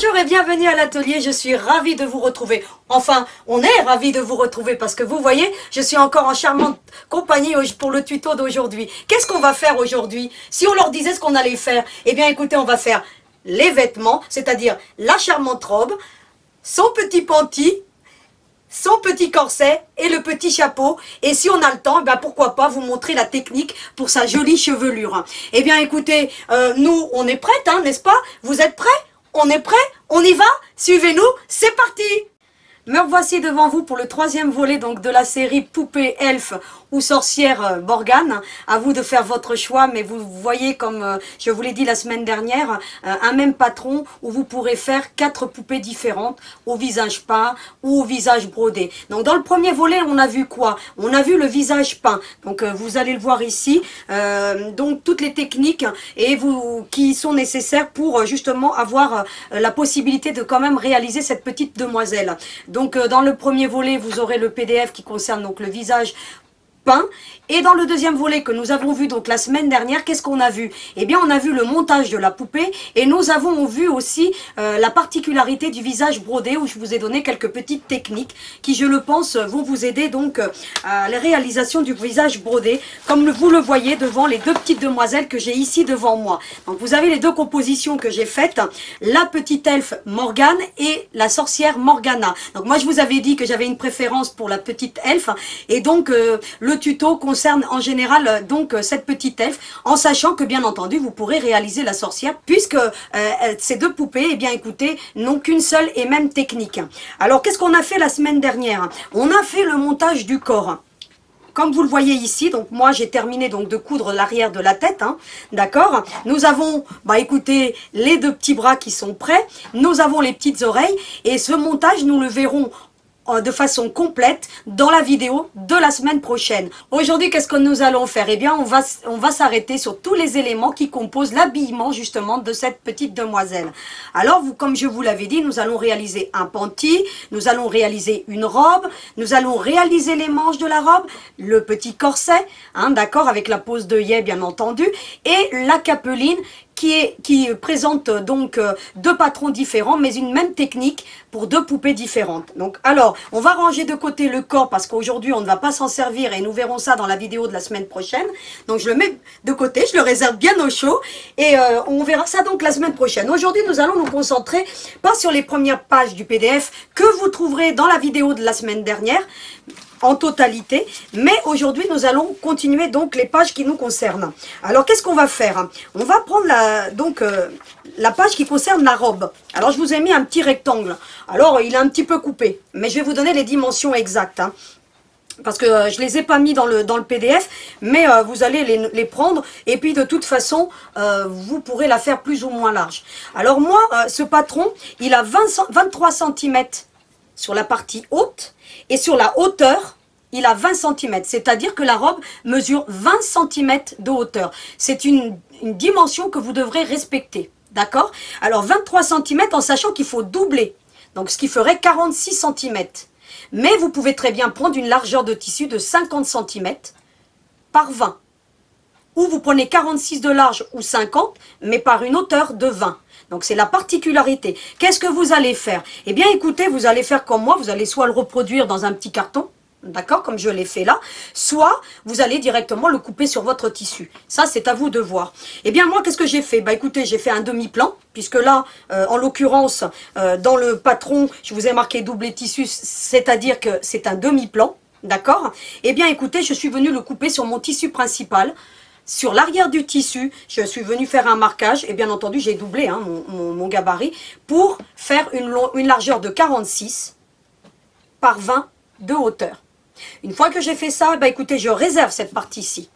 Bonjour et bienvenue à l'atelier, je suis ravie de vous retrouver. Enfin, on est ravis de vous retrouver parce que vous voyez, je suis encore en charmante compagnie pour le tuto d'aujourd'hui. Qu'est-ce qu'on va faire aujourd'hui? Si on leur disait ce qu'on allait faire, eh bien écoutez, on va faire les vêtements, c'est-à-dire la charmante robe, son petit panty, son petit corset et le petit chapeau. Et si on a le temps, ben pourquoi pas vous montrer la technique pour sa jolie chevelure. Eh bien écoutez, nous on est prêtes, hein, n'est-ce pas? Vous êtes prêts? On est prêts? On y va? Suivez-nous, c'est parti! Me revoici devant vous pour le troisième volet donc de la série Poupée Elfe ou Sorcière Morgane. À vous de faire votre choix, mais vous voyez, comme je vous l'ai dit la semaine dernière, un même patron où vous pourrez faire 4 poupées différentes au visage peint ou au visage brodé. Donc dans le premier volet, on a vu quoi? On a vu le visage peint. Donc vous allez le voir ici. Donc toutes les techniques qui sont nécessaires pour justement avoir la possibilité de quand même réaliser cette petite demoiselle. Donc dans le premier volet, vous aurez le PDF qui concerne donc le visage peint. Et dans le deuxième volet que nous avons vu donc la semaine dernière, qu'est-ce qu'on a vu? Eh bien on a vu le montage de la poupée et nous avons vu aussi la particularité du visage brodé où je vous ai donné quelques petites techniques qui, je le pense, vont vous aider donc à la réalisation du visage brodé, comme vous le voyez devant les deux petites demoiselles que j'ai ici devant moi. Donc vous avez les deux compositions que j'ai faites, la petite elfe Morgane et la sorcière Morgana. Donc moi je vous avais dit que j'avais une préférence pour la petite elfe et donc le tuto concerne en général donc cette petite elfe, en sachant que bien entendu vous pourrez réaliser la sorcière puisque ces deux poupées, eh bien écoutez, n'ont qu'une seule et même technique. Alors qu'est-ce qu'on a fait la semaine dernière? On a fait le montage du corps. Comme vous le voyez ici, donc moi j'ai terminé donc de coudre l'arrière de la tête, hein, d'accord. Nous avons, bah écoutez, les deux petits bras qui sont prêts, nous avons les petites oreilles et ce montage nous le verrons de façon complète dans la vidéo de la semaine prochaine. Aujourd'hui, qu'est-ce que nous allons faire? Eh bien, on va s'arrêter sur tous les éléments qui composent l'habillement justement de cette petite demoiselle. Alors, comme je vous l'avais dit, nous allons réaliser un panty, nous allons réaliser une robe, nous allons réaliser les manches de la robe, le petit corset, hein, d'accord, avec la pose d'œillet bien entendu, et la capeline qui présente donc deux patrons différents mais une même technique pour deux poupées différentes. Donc alors, on va ranger de côté le corps parce qu'aujourd'hui on ne va pas s'en servir et nous verrons ça dans la vidéo de la semaine prochaine. Donc je le mets de côté, je le réserve bien au chaud et on verra ça donc la semaine prochaine. Aujourd'hui nous allons nous concentrer pas sur les premières pages du PDF que vous trouverez dans la vidéo de la semaine dernière en totalité, mais aujourd'hui nous allons continuer donc les pages qui nous concernent. Alors qu'est-ce qu'on va faire? On va prendre la page qui concerne la robe. Alors je vous ai mis un petit rectangle, alors il est un petit peu coupé, mais je vais vous donner les dimensions exactes, hein, parce que je les ai pas mis dans le PDF, mais vous allez les prendre, et puis de toute façon, vous pourrez la faire plus ou moins large. Alors moi, ce patron, il a 23 cm sur la partie haute, et sur la hauteur, il a 20 cm, c'est-à-dire que la robe mesure 20 cm de hauteur. C'est une dimension que vous devrez respecter, d'accord? Alors 23 cm en sachant qu'il faut doubler, donc ce qui ferait 46 cm. Mais vous pouvez très bien prendre une largeur de tissu de 50 cm par 20. Ou vous prenez 46 de large ou 50, mais par une hauteur de 20. Donc c'est la particularité. Qu'est-ce que vous allez faire? Eh bien écoutez, vous allez faire comme moi, vous allez soit le reproduire dans un petit carton, d'accord, comme je l'ai fait là, soit vous allez directement le couper sur votre tissu. Ça, c'est à vous de voir. Eh bien moi, qu'est-ce que j'ai fait? Bah écoutez, j'ai fait un demi-plan, puisque là, en l'occurrence, dans le patron, je vous ai marqué doublé tissu, c'est-à-dire que c'est un demi-plan, d'accord? Eh bien écoutez, je suis venue le couper sur mon tissu principal. Sur l'arrière du tissu, je suis venue faire un marquage et bien entendu j'ai doublé hein, mon gabarit pour faire une largeur de 46 par 20 de hauteur. Une fois que j'ai fait ça, bah écoutez, je réserve cette partie-ci.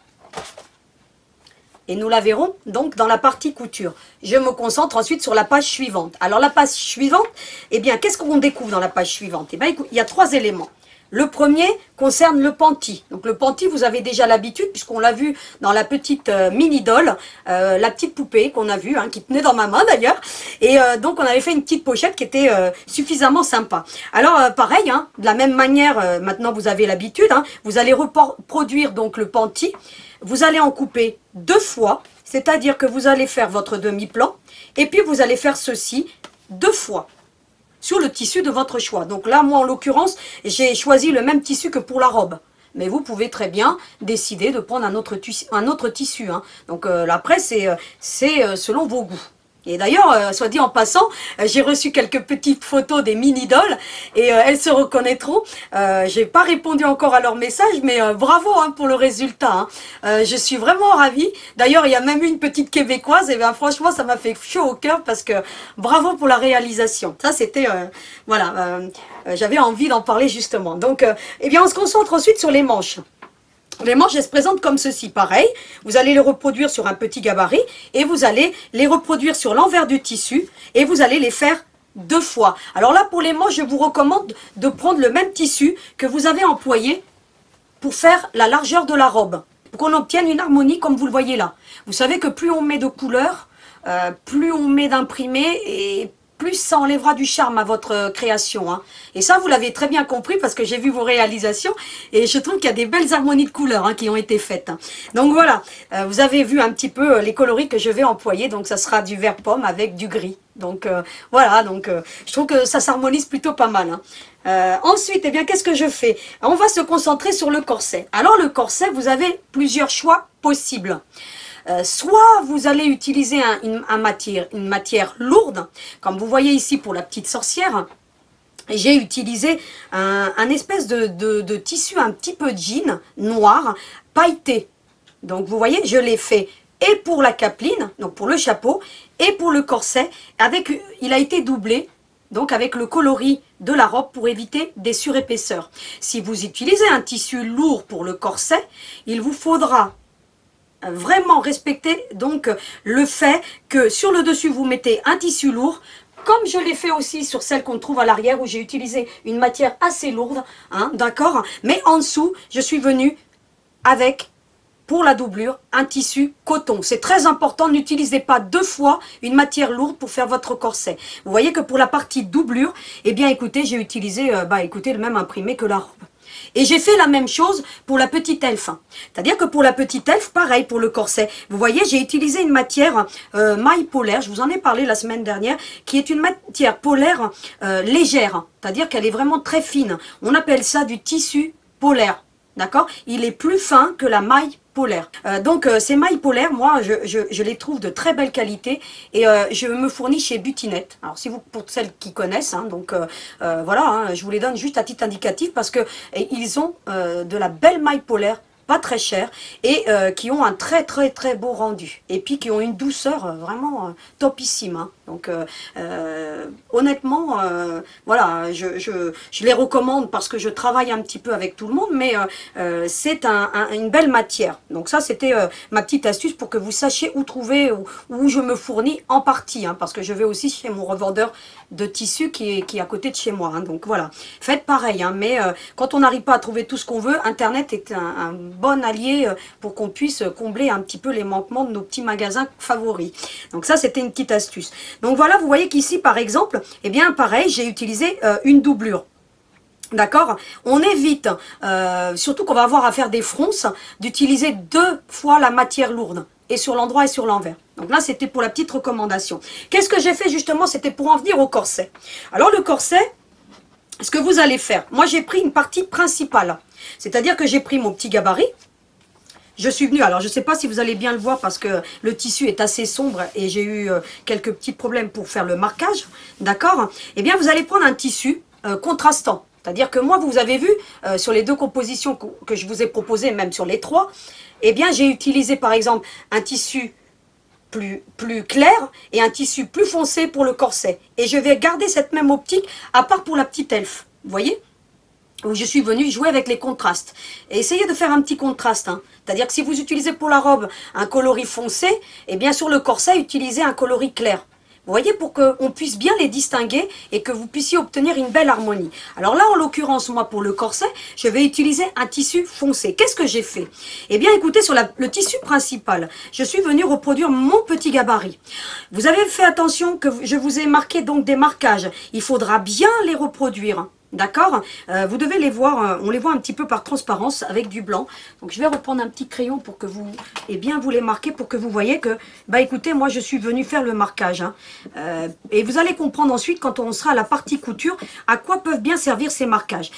Et nous la verrons donc dans la partie couture. Je me concentre ensuite sur la page suivante. Alors la page suivante, eh bien qu'est-ce qu'on découvre dans la page suivante? Eh bien écoute, il y a 3 éléments. Le premier concerne le panty. Donc le panty, vous avez déjà l'habitude, puisqu'on l'a vu dans la petite mini-doll, la petite poupée qu'on a vue, hein, qui tenait dans ma main d'ailleurs. Et donc on avait fait une petite pochette qui était suffisamment sympa. Alors pareil, hein, de la même manière, maintenant vous avez l'habitude, hein, vous allez reproduire donc le panty. Vous allez en couper 2 fois, c'est-à-dire que vous allez faire votre demi-plan, et puis vous allez faire ceci 2 fois sur le tissu de votre choix. Donc là, moi, en l'occurrence, j'ai choisi le même tissu que pour la robe. Mais vous pouvez très bien décider de prendre un autre tissu. Hein. Donc après, c'est selon vos goûts. Et d'ailleurs, soit dit en passant, j'ai reçu quelques petites photos des mini-dolls et elles se reconnaîtront. J'ai pas répondu encore à leur message, mais bravo hein, pour le résultat. Hein. Je suis vraiment ravie. D'ailleurs, il y a même une petite québécoise et bien franchement, ça m'a fait chaud au cœur parce que bravo pour la réalisation. Ça, c'était voilà, j'avais envie d'en parler justement. Donc, eh bien, on se concentre ensuite sur les manches. Les manches, elles se présentent comme ceci, pareil. Vous allez les reproduire sur un petit gabarit et vous allez les reproduire sur l'envers du tissu et vous allez les faire 2 fois. Alors là, pour les manches, je vous recommande de prendre le même tissu que vous avez employé pour faire la largeur de la robe, pour qu'on obtienne une harmonie comme vous le voyez là. Vous savez que plus on met de couleurs, plus on met d'imprimés et plus ça enlèvera du charme à votre création. Hein. Et ça, vous l'avez très bien compris parce que j'ai vu vos réalisations et je trouve qu'il y a des belles harmonies de couleurs hein, qui ont été faites. Hein. Donc voilà, vous avez vu un petit peu les coloris que je vais employer. Donc ça sera du vert pomme avec du gris. Donc voilà, donc je trouve que ça s'harmonise plutôt pas mal. Hein. Ensuite, eh bien, qu'est-ce que je fais? On va se concentrer sur le corset. Alors le corset, vous avez plusieurs choix possibles. Soit vous allez utiliser une matière lourde, comme vous voyez ici pour la petite sorcière. J'ai utilisé un espèce de tissu un petit peu jean noir, pailleté. Donc vous voyez, je l'ai fait et pour la capeline, donc pour le chapeau, et pour le corset. Il a été doublé. Donc avec le coloris de la robe pour éviter des surépaisseurs. Si vous utilisez un tissu lourd pour le corset, il vous faudra vraiment respecter donc le fait que sur le dessus vous mettez un tissu lourd, comme je l'ai fait aussi sur celle qu'on trouve à l'arrière où j'ai utilisé une matière assez lourde, hein, d'accord, mais en dessous je suis venue avec, pour la doublure, un tissu coton. C'est très important, n'utilisez pas 2 fois une matière lourde pour faire votre corset. Vous voyez que pour la partie doublure, eh bien écoutez, j'ai utilisé écoutez, le même imprimé que la robe. Et j'ai fait la même chose pour la petite elfe. C'est-à-dire que pour la petite elfe, pareil pour le corset. Vous voyez, j'ai utilisé une matière maille polaire, je vous en ai parlé la semaine dernière, qui est une matière polaire légère. C'est-à-dire qu'elle est vraiment très fine. On appelle ça du tissu polaire. D'accord? Il est plus fin que la maille polaire. Donc ces mailles polaires, moi je les trouve de très belle qualité et je me fournis chez Butinette. Alors si vous, pour celles qui connaissent, hein, donc voilà, hein, je vous les donne juste à titre indicatif parce que ils ont de la belle maille polaire, pas très cher et qui ont un très beau rendu et puis qui ont une douceur vraiment topissime. Hein. Donc honnêtement, voilà, je les recommande parce que je travaille un petit peu avec tout le monde, mais c'est une belle matière. Donc ça, c'était ma petite astuce pour que vous sachiez où trouver, où je me fournis en partie, hein, parce que je vais aussi chez mon revendeur de tissus qui est à côté de chez moi. Hein. Donc voilà, faites pareil, hein, mais quand on n'arrive pas à trouver tout ce qu'on veut, Internet est un bon allié pour qu'on puisse combler un petit peu les manquements de nos petits magasins favoris. Donc ça, c'était une petite astuce. Donc voilà, vous voyez qu'ici, par exemple, eh bien pareil, j'ai utilisé une doublure. D'accord? On évite, surtout qu'on va avoir à faire des fronces, d'utiliser 2 fois la matière lourde, et sur l'endroit et sur l'envers. Donc là, c'était pour la petite recommandation. Qu'est-ce que j'ai fait justement? C'était pour en venir au corset. Alors le corset, ce que vous allez faire, moi j'ai pris une partie principale, c'est-à-dire que j'ai pris mon petit gabarit. Je suis venue, alors je ne sais pas si vous allez bien le voir parce que le tissu est assez sombre et j'ai eu quelques petits problèmes pour faire le marquage, d'accord? Eh bien, vous allez prendre un tissu contrastant. C'est-à-dire que moi, vous avez vu, sur les 2 compositions que je vous ai proposées, même sur les 3, eh bien, j'ai utilisé par exemple un tissu plus clair et un tissu plus foncé pour le corset. Et je vais garder cette même optique, à part pour la petite elfe, vous voyez? Où je suis venue jouer avec les contrastes. Et essayez de faire un petit contraste. Hein. C'est-à-dire que si vous utilisez pour la robe un coloris foncé, et bien sur le corset, utilisez un coloris clair. Vous voyez, pour qu'on puisse bien les distinguer et que vous puissiez obtenir une belle harmonie. Alors là, en l'occurrence, moi, pour le corset, je vais utiliser un tissu foncé. Qu'est-ce que j'ai fait? Eh bien, écoutez, sur le tissu principal, je suis venue reproduire mon petit gabarit. Vous avez fait attention que je vous ai marqué donc des marquages. Il faudra bien les reproduire. D'accord. Vous devez les voir, on les voit un petit peu par transparence avec du blanc. Donc je vais reprendre un petit crayon pour que vous, eh bien, vous les marquez pour que vous voyez que, bah écoutez, moi je suis venue faire le marquage. Hein. Et vous allez comprendre ensuite quand on sera à la partie couture, à quoi peuvent bien servir ces marquages.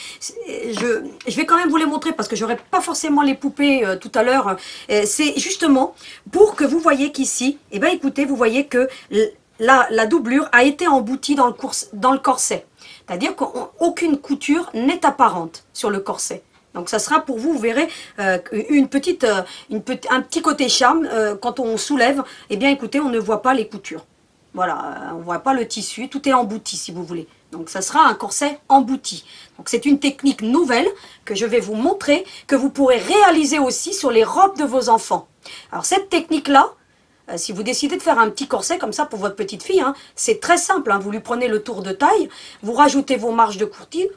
Je vais quand même vous les montrer parce que j'aurai pas forcément les poupées tout à l'heure. C'est justement pour que vous voyez qu'ici, eh ben écoutez, vous voyez que la doublure a été emboutie dans le corset. C'est-à-dire qu'aucune couture n'est apparente sur le corset. Donc ça sera pour vous, vous verrez, un petit côté charme. Quand on soulève, eh bien écoutez, on ne voit pas les coutures. Voilà, on ne voit pas le tissu, tout est embouti si vous voulez. Donc ça sera un corset embouti. Donc c'est une technique nouvelle que je vais vous montrer, que vous pourrez réaliser aussi sur les robes de vos enfants. Alors cette technique-là, si vous décidez de faire un petit corset comme ça pour votre petite fille, hein, c'est très simple. Hein, vous lui prenez le tour de taille, vous rajoutez vos marges de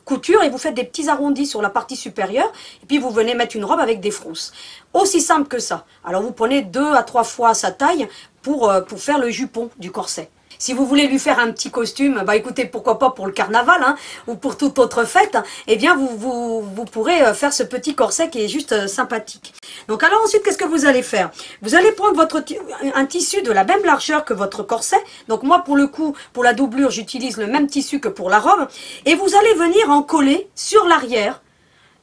couture et vous faites des petits arrondis sur la partie supérieure. Et puis vous venez mettre une robe avec des frousses. Aussi simple que ça. Alors vous prenez 2 à 3 fois sa taille pour faire le jupon du corset. Si vous voulez lui faire un petit costume, bah écoutez, pourquoi pas pour le carnaval, hein, ou pour toute autre fête, eh bien vous pourrez faire ce petit corset qui est juste sympathique. Donc alors ensuite, qu'est-ce que vous allez faire? Vous allez prendre un tissu de la même largeur que votre corset. Donc moi, pour le coup, pour la doublure, j'utilise le même tissu que pour la robe. Et vous allez venir en coller sur l'arrière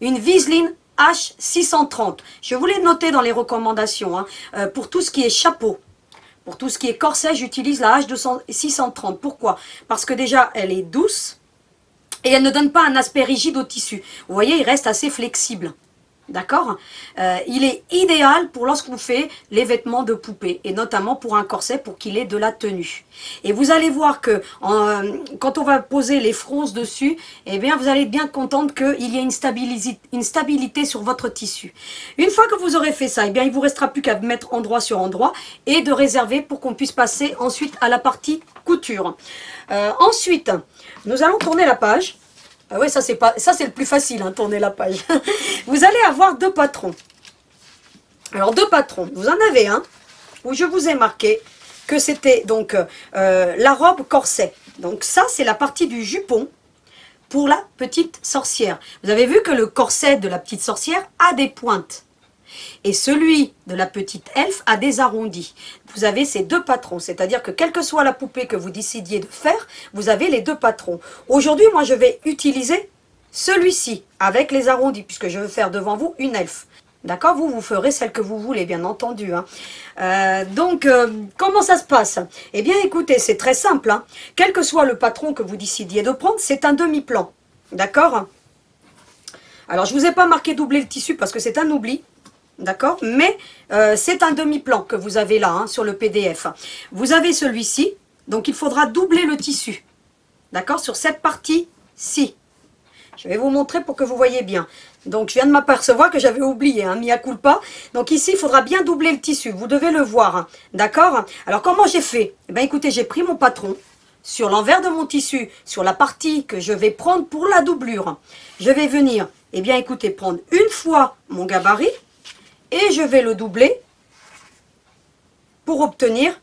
une viseline H630. Je vous l'ai noté dans les recommandations, hein, pour tout ce qui est chapeau. Pour tout ce qui est corset, j'utilise la H630. Pourquoi? Parce que déjà, elle est douce et elle ne donne pas un aspect rigide au tissu. Vous voyez, il reste assez flexible. D'accord? Il est idéal pour lorsqu'on fait les vêtements de poupée et notamment pour un corset pour qu'il ait de la tenue. Et vous allez voir que quand on va poser les fronces dessus, eh bien vous allez être bien contente qu'il y ait une stabilité sur votre tissu. Une fois que vous aurez fait ça, eh bien il vous restera plus qu'à mettre endroit sur endroit et de réserver pour qu'on puisse passer ensuite à la partie couture. Ensuite, nous allons tourner la page. Ah oui, ça c'est le plus facile, hein, tourner la page. Vous allez avoir 2 patrons. Alors 2 patrons, vous en avez un où je vous ai marqué que c'était donc la robe corset. Donc ça c'est la partie du jupon pour la petite sorcière. Vous avez vu que le corset de la petite sorcière a des pointes. Et celui de la petite elfe a des arrondis. Vous avez ces 2 patrons, c'est-à-dire que quelle que soit la poupée que vous décidiez de faire, vous avez les 2 patrons. Aujourd'hui, moi, je vais utiliser celui-ci avec les arrondis, puisque je veux faire devant vous une elfe. D'accord? Vous ferez celle que vous voulez, bien entendu. Hein. Comment ça se passe? Eh bien, écoutez, c'est très simple. Hein. Quel que soit le patron que vous décidiez de prendre, c'est un demi-plan. D'accord? Alors, je ne vous ai pas marqué doubler le tissu parce que c'est un oubli. D'accord? Mais c'est un demi-plan que vous avez là, hein, sur le PDF. Vous avez celui-ci, donc il faudra doubler le tissu. D'accord? Sur cette partie-ci. Je vais vous montrer pour que vous voyez bien. Donc je viens de m'apercevoir que j'avais oublié, hein, mea culpa. Donc ici, il faudra bien doubler le tissu. Vous devez le voir. Hein. D'accord? Alors comment j'ai fait? Eh bien écoutez, j'ai pris mon patron sur l'envers de mon tissu, sur la partie que je vais prendre pour la doublure. Je vais venir, eh bien écoutez, prendre une fois mon gabarit. Et je vais le doubler pour obtenir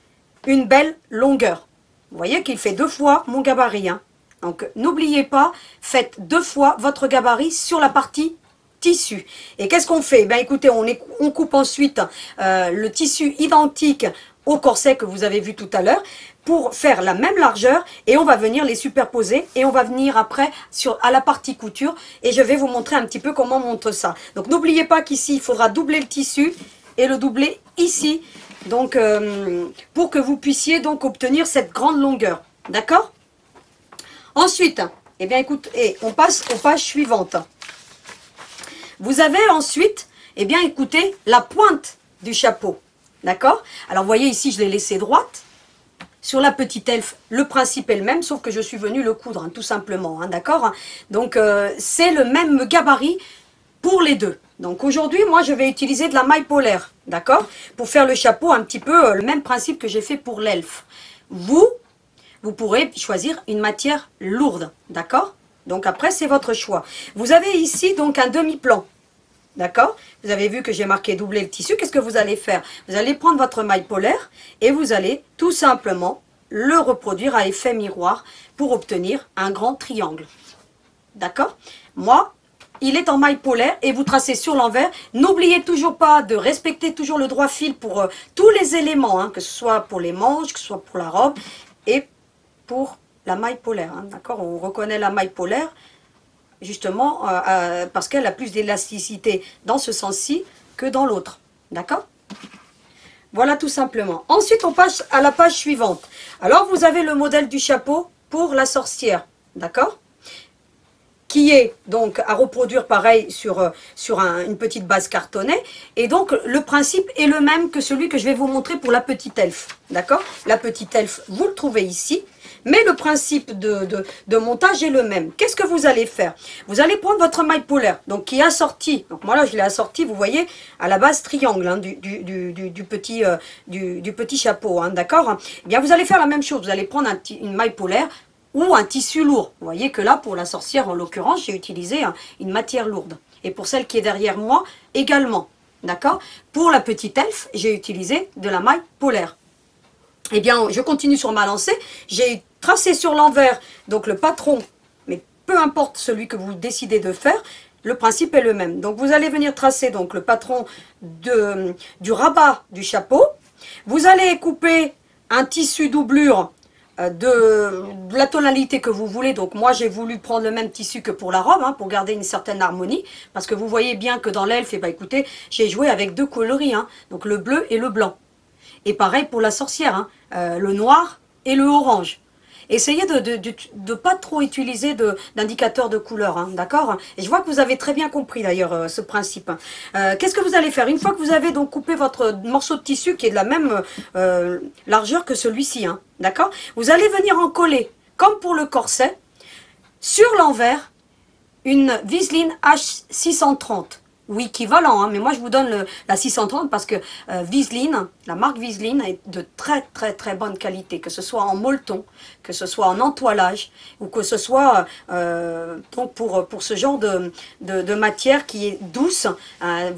une belle longueur. Vous voyez qu'il fait 2 fois mon gabarit. Hein. Donc n'oubliez pas, faites 2 fois votre gabarit sur la partie tissu. Et qu'est-ce qu'on fait? Ben écoutez, on coupe ensuite le tissu identique au corset que vous avez vu tout à l'heure pour faire la même largeur et on va venir les superposer et on va venir après à la partie couture et je vais vous montrer un petit peu comment on monte ça. Donc n'oubliez pas qu'ici il faudra doubler le tissu et le doubler ici donc pour que vous puissiez donc obtenir cette grande longueur. D'accord? Ensuite, eh bien écoutez, on passe aux pages suivantes. Vous avez ensuite, eh bien écoutez, la pointe du chapeau. D'accord? Alors vous voyez ici je l'ai laissé droite. Sur la petite elfe, le principe est le même, sauf que je suis venue le coudre, hein, tout simplement, hein, d'accord? Donc, c'est le même gabarit pour les deux. Donc, aujourd'hui, moi, je vais utiliser de la maille polaire, d'accord? Pour faire le chapeau, un petit peu le même principe que j'ai fait pour l'elfe. Vous pourrez choisir une matière lourde, d'accord? Donc, après, c'est votre choix. Vous avez ici, donc, un demi-plan. D'accord? Vous avez vu que j'ai marqué doubler le tissu. Qu'est-ce que vous allez faire? Vous allez prendre votre maille polaire et vous allez tout simplement le reproduire à effet miroir pour obtenir un grand triangle. d'accord? Moi, il est en maille polaire et vous tracez sur l'envers. N'oubliez toujours pas de respecter toujours le droit fil pour tous les éléments, hein, que ce soit pour les manches, que ce soit pour la robe et pour la maille polaire, hein, d'accord? On reconnaît la maille polaire justement parce qu'elle a plus d'élasticité dans ce sens-ci que dans l'autre, d'accord? Voilà tout simplement. Ensuite, on passe à la page suivante. Alors, vous avez le modèle du chapeau pour la sorcière, d'accord? Qui est donc à reproduire pareil sur une petite base cartonnée. Et donc, le principe est le même que celui que je vais vous montrer pour la petite elfe, d'accord? La petite elfe, vous le trouvez ici. Mais le principe de montage est le même. Qu'est-ce que vous allez faire? Vous allez prendre votre maille polaire, donc qui est assortie. Donc moi là, je l'ai assortie, vous voyez, à la base triangle hein, du petit chapeau, hein, d'accord? Eh bien, vous allez faire la même chose. Vous allez prendre une maille polaire ou un tissu lourd. Vous voyez que là, pour la sorcière, en l'occurrence, j'ai utilisé une matière lourde. Et pour celle qui est derrière moi, également, d'accord? Pour la petite elfe, j'ai utilisé de la maille polaire. Eh bien, je continue sur ma lancée. J'ai tracé sur l'envers, donc le patron, mais peu importe celui que vous décidez de faire, le principe est le même. Donc, vous allez venir tracer donc le patron du rabat du chapeau. Vous allez couper un tissu doublure de la tonalité que vous voulez. Donc, moi, j'ai voulu prendre le même tissu que pour la robe, hein, pour garder une certaine harmonie. Parce que vous voyez bien que dans l'elfe, eh ben, écoutez, j'ai joué avec deux coloris, hein, donc le bleu et le blanc. Et pareil pour la sorcière, hein, le noir et le orange. Essayez de pas trop utiliser d'indicateurs de couleur, hein, d'accord? Et je vois que vous avez très bien compris d'ailleurs ce principe. Qu'est-ce que vous allez faire? Une fois que vous avez donc coupé votre morceau de tissu qui est de la même largeur que celui-ci, hein, d'accord? Vous allez venir en coller, comme pour le corset, sur l'envers, une Viseline H630. Ou équivalent, hein, mais moi je vous donne la 630 parce que Viseline, la marque Viseline est de très bonne qualité, que ce soit en molleton, que ce soit en entoilage, ou que ce soit donc pour ce genre de matière qui est douce.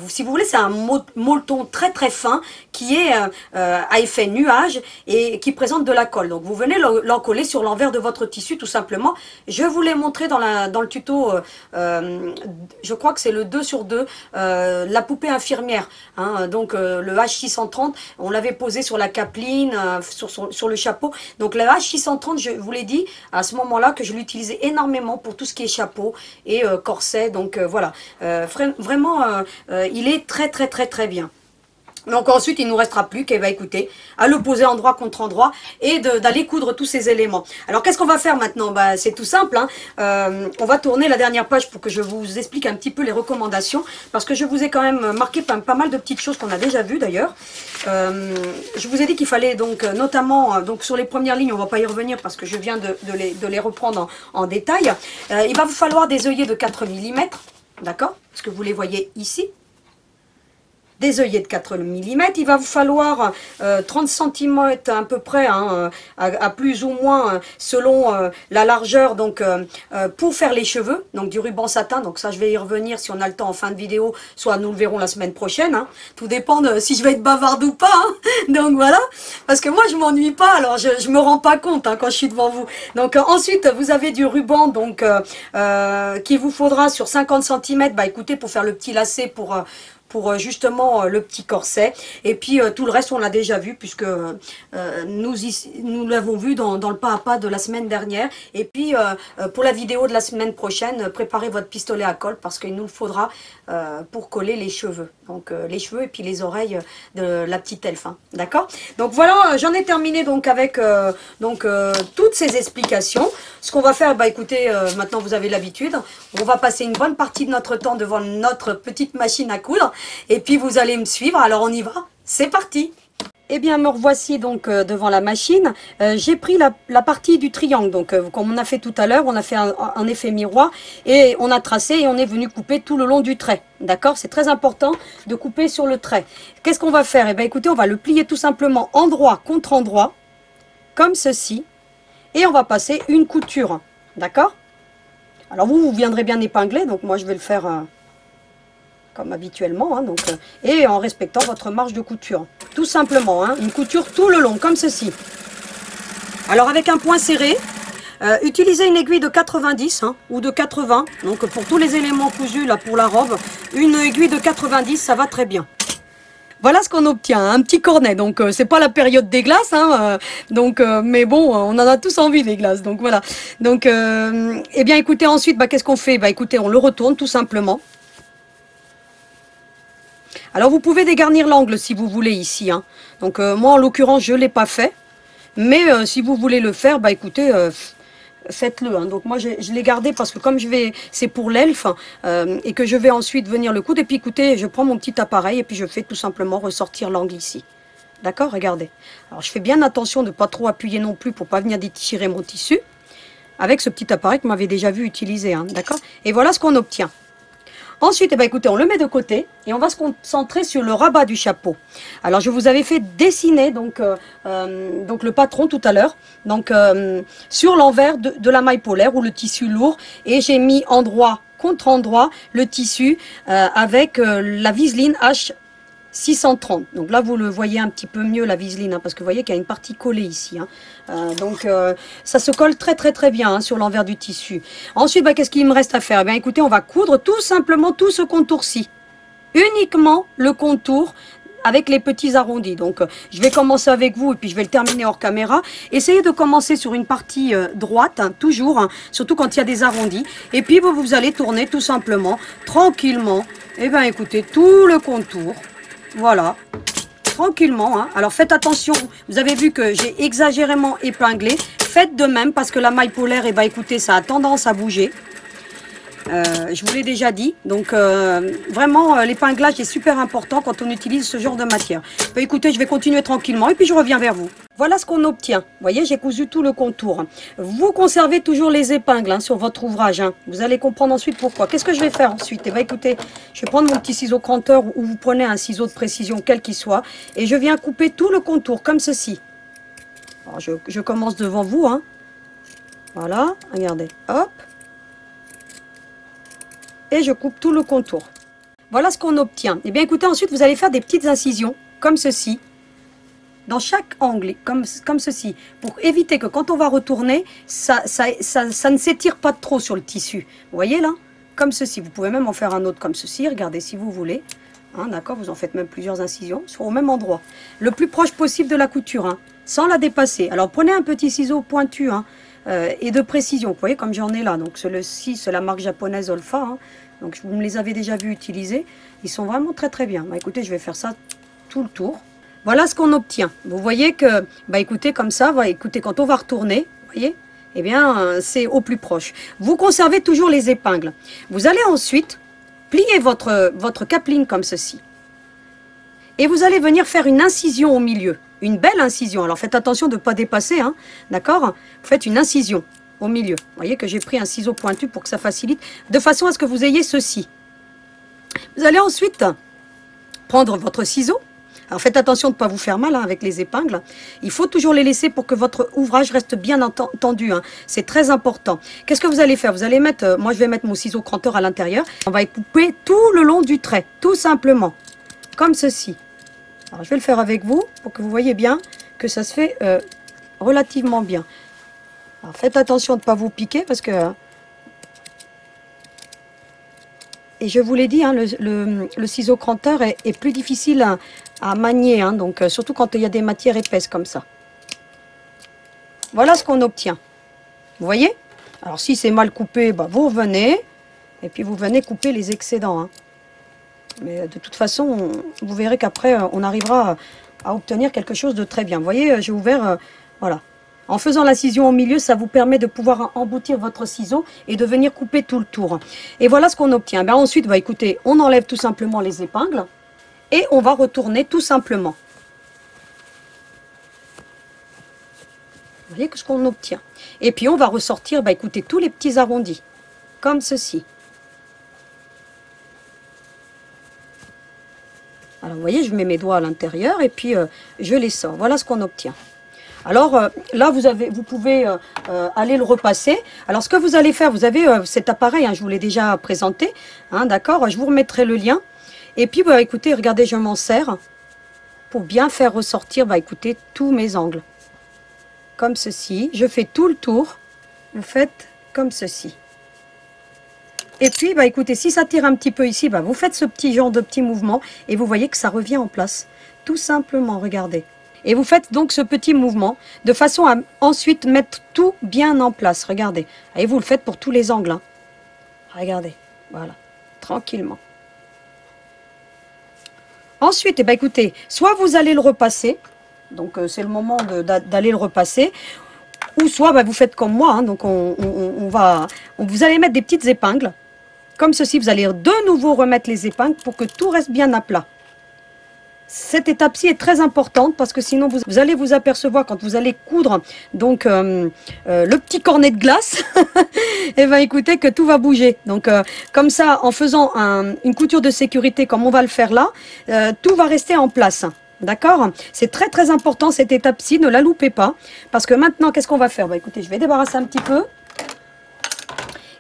Si vous voulez, c'est un molleton très fin qui est à effet nuage et qui présente de la colle. Donc vous venez l'encoller sur l'envers de votre tissu tout simplement. Je vous l'ai montré dans le tuto, je crois que c'est le 2 sur 2, la poupée infirmière, hein, donc le H630, on l'avait posé sur la capeline, sur le chapeau. Donc le H630, je vous l'ai dit à ce moment-là que je l'utilisais énormément pour tout ce qui est chapeau et corset. Donc voilà, vraiment, il est très bien. Donc ensuite, il ne nous restera plus qu'à écouter, à le poser endroit contre endroit et d'aller coudre tous ces éléments. Alors qu'est-ce qu'on va faire maintenant? C'est tout simple, hein. On va tourner la dernière page pour que je vous explique un petit peu les recommandations, parce que je vous ai quand même marqué pas mal de petites choses qu'on a déjà vues d'ailleurs. Je vous ai dit qu'il fallait donc notamment, donc sur les premières lignes, on ne va pas y revenir parce que je viens de les reprendre en détail. Il va vous falloir des œillets de 4 mm, d'accord? Parce que vous les voyez ici. Des œillets de 4 mm, il va vous falloir 30 cm à peu près, hein, à plus ou moins selon la largeur, donc pour faire les cheveux, donc du ruban satin. Donc ça, je vais y revenir si on a le temps en fin de vidéo, soit nous le verrons la semaine prochaine, hein. Tout dépend de si je vais être bavarde ou pas, hein. Donc voilà, parce que moi je m'ennuie pas, alors je me rends pas compte, hein, quand je suis devant vous. Donc ensuite vous avez du ruban, donc qu'il vous faudra sur 50 cm, écoutez, pour faire le petit lacet pour justement le petit corset. Et puis tout le reste on l'a déjà vu, puisque nous l'avons vu dans le pas à pas de la semaine dernière. Et puis pour la vidéo de la semaine prochaine, préparez votre pistolet à colle, parce qu'il nous le faudra pour coller les cheveux. Donc les cheveux et puis les oreilles de la petite elfe, hein, d'accord? Donc voilà, j'en ai terminé donc avec toutes ces explications. Ce qu'on va faire, écoutez, maintenant vous avez l'habitude, on va passer une bonne partie de notre temps devant notre petite machine à coudre, et puis vous allez me suivre. Alors on y va, c'est parti! Eh bien, me revoici donc devant la machine. J'ai pris la partie du triangle, donc comme on a fait tout à l'heure, on a fait un effet miroir et on a tracé et on est venu couper tout le long du trait. D'accord? C'est très important de couper sur le trait. Qu'est-ce qu'on va faire? Eh bien, écoutez, on va le plier tout simplement endroit contre endroit, comme ceci, et on va passer une couture. D'accord? Alors vous viendrez bien épingler, donc moi je vais le faire comme habituellement, hein, donc, et en respectant votre marge de couture. Tout simplement, hein, une couture tout le long, comme ceci. Alors avec un point serré, Utilisez une aiguille de 90 hein, ou de 80. Donc pour tous les éléments cousus là pour la robe, une aiguille de 90 ça va très bien. Voilà ce qu'on obtient, un petit cornet. Donc c'est pas la période des glaces, hein, mais bon, on en a tous envie les glaces. Donc voilà. Donc eh bien écoutez ensuite, qu'est-ce qu'on fait? Écoutez, on le retourne tout simplement. Alors vous pouvez dégarnir l'angle si vous voulez ici. Hein. Donc moi en l'occurrence je l'ai pas fait, mais si vous voulez le faire, écoutez. Faites-le. Hein. Donc moi je l'ai gardé parce que comme c'est pour l'elfe et que je vais ensuite venir le coudre. Et puis écoutez, je prends mon petit appareil et puis je fais tout simplement ressortir l'angle ici. D'accord, regardez. Alors je fais bien attention de ne pas trop appuyer non plus pour pas venir déchirer mon tissu avec ce petit appareil que vous m'avez déjà vu utiliser. Hein. D'accord. Et voilà ce qu'on obtient. Ensuite, écoutez, on le met de côté et on va se concentrer sur le rabat du chapeau. Alors, je vous avais fait dessiner donc le patron tout à l'heure, sur l'envers de la maille polaire ou le tissu lourd, et j'ai mis endroit contre endroit le tissu avec la viseline H 630. Donc là, vous le voyez un petit peu mieux, la viseline, hein, parce que vous voyez qu'il y a une partie collée ici. Hein. Ça se colle très très très bien hein, sur l'envers du tissu. Ensuite, qu'est-ce qu'il me reste à faire? Écoutez, on va coudre tout simplement tout ce contour-ci. Uniquement le contour avec les petits arrondis. Donc, je vais commencer avec vous et puis je vais le terminer hors caméra. Essayez de commencer sur une partie droite, hein, toujours, hein, surtout quand il y a des arrondis. Et puis, vous allez tourner tout simplement, tranquillement. Écoutez, tout le contour. Voilà, tranquillement. Hein. Alors faites attention, vous avez vu que j'ai exagérément épinglé. Faites de même parce que la maille polaire, écoutez, ça a tendance à bouger. Je vous l'ai déjà dit. Donc vraiment, l'épinglage est super important quand on utilise ce genre de matière. Écoutez, je vais continuer tranquillement et puis je reviens vers vous. Voilà ce qu'on obtient. Vous voyez, j'ai cousu tout le contour. Vous conservez toujours les épingles hein, sur votre ouvrage. Hein. Vous allez comprendre ensuite pourquoi. Qu'est-ce que je vais faire ensuite? Écoutez, je vais prendre mon petit ciseau cranteur ou vous prenez un ciseau de précision, quel qu'il soit, et je viens couper tout le contour comme ceci. Alors, je commence devant vous. Hein. Voilà, regardez. Hop. Et je coupe tout le contour. Voilà ce qu'on obtient. Et bien écoutez, ensuite vous allez faire des petites incisions, comme ceci, dans chaque angle, comme ceci, pour éviter que quand on va retourner, ça ne s'étire pas trop sur le tissu. Vous voyez là? Comme ceci. Vous pouvez même en faire un autre comme ceci, regardez si vous voulez. Hein, d'accord, vous en faites même plusieurs incisions, au même endroit. Le plus proche possible de la couture, hein, sans la dépasser. Alors prenez un petit ciseau pointu, hein, et de précision, vous voyez comme j'en ai là, donc celui-ci c'est la marque japonaise Olfa, hein. Donc vous me les avez déjà vus utiliser, ils sont vraiment très très bien. Écoutez, je vais faire ça tout le tour. Voilà ce qu'on obtient. Vous voyez que, écoutez comme ça, écoutez quand on va retourner, vous voyez, eh bien c'est au plus proche. Vous conservez toujours les épingles. Vous allez ensuite plier votre capeline comme ceci. Et vous allez venir faire une incision au milieu. Une belle incision. Alors faites attention de ne pas dépasser, hein, d'accord? Vous faites une incision au milieu. Vous voyez que j'ai pris un ciseau pointu pour que ça facilite, de façon à ce que vous ayez ceci. Vous allez ensuite prendre votre ciseau. Alors faites attention de ne pas vous faire mal hein, avec les épingles. Il faut toujours les laisser pour que votre ouvrage reste bien tendu. Hein. C'est très important. Qu'est-ce que vous allez faire? Vous allez mettre, moi je vais mettre mon ciseau cranteur à l'intérieur. On va couper tout le long du trait, tout simplement, comme ceci. Alors, je vais le faire avec vous pour que vous voyez bien que ça se fait relativement bien. Alors, faites attention de ne pas vous piquer parce que... Et je vous l'ai dit, hein, le ciseau cranteur est plus difficile à manier, hein, donc surtout quand il y a des matières épaisses comme ça. Voilà ce qu'on obtient. Vous voyez? Alors si c'est mal coupé, vous revenez et puis vous venez couper les excédents. Hein. Mais de toute façon, vous verrez qu'après, on arrivera à obtenir quelque chose de très bien. Vous voyez, j'ai ouvert, voilà. En faisant l'incision au milieu, ça vous permet de pouvoir emboutir votre ciseau et de venir couper tout le tour. Et voilà ce qu'on obtient. Ensuite, écoutez, on enlève tout simplement les épingles et on va retourner tout simplement. Vous voyez ce qu'on obtient. Et puis, on va ressortir, écoutez, tous les petits arrondis, comme ceci. Alors, vous voyez, je mets mes doigts à l'intérieur et puis je les sors. Voilà ce qu'on obtient. Alors là, vous pouvez aller le repasser. Alors, ce que vous allez faire, vous avez cet appareil, hein, je vous l'ai déjà présenté. Hein, d'accord, je vous remettrai le lien. Et puis, écoutez, regardez, je m'en sers pour bien faire ressortir, écoutez, tous mes angles. Comme ceci. Je fais tout le tour. vous faites comme ceci. Et puis, bah, écoutez, si ça tire un petit peu ici, bah, vous faites ce petit genre de petit mouvement et vous voyez que ça revient en place. Tout simplement, regardez. Et vous faites donc ce petit mouvement de façon à ensuite mettre tout bien en place. Regardez. Et vous le faites pour tous les angles. Hein. Regardez. Voilà. Tranquillement. Ensuite, eh ben, écoutez, soit vous allez le repasser. Donc, c'est le moment d'aller le repasser. Ou soit, bah, vous faites comme moi. Hein, donc, vous allez mettre des petites épingles. Comme ceci, vous allez de nouveau remettre les épingles pour que tout reste bien à plat. Cette étape-ci est très importante parce que sinon vous allez vous apercevoir quand vous allez coudre donc le petit cornet de glace, et ben écoutez que tout va bouger. Donc comme ça, en faisant une couture de sécurité comme on va le faire là, tout va rester en place. D'accord? C'est très très important cette étape-ci, ne la loupez pas. Parce que maintenant, qu'est-ce qu'on va faire? Bah écoutez, je vais débarrasser un petit peu.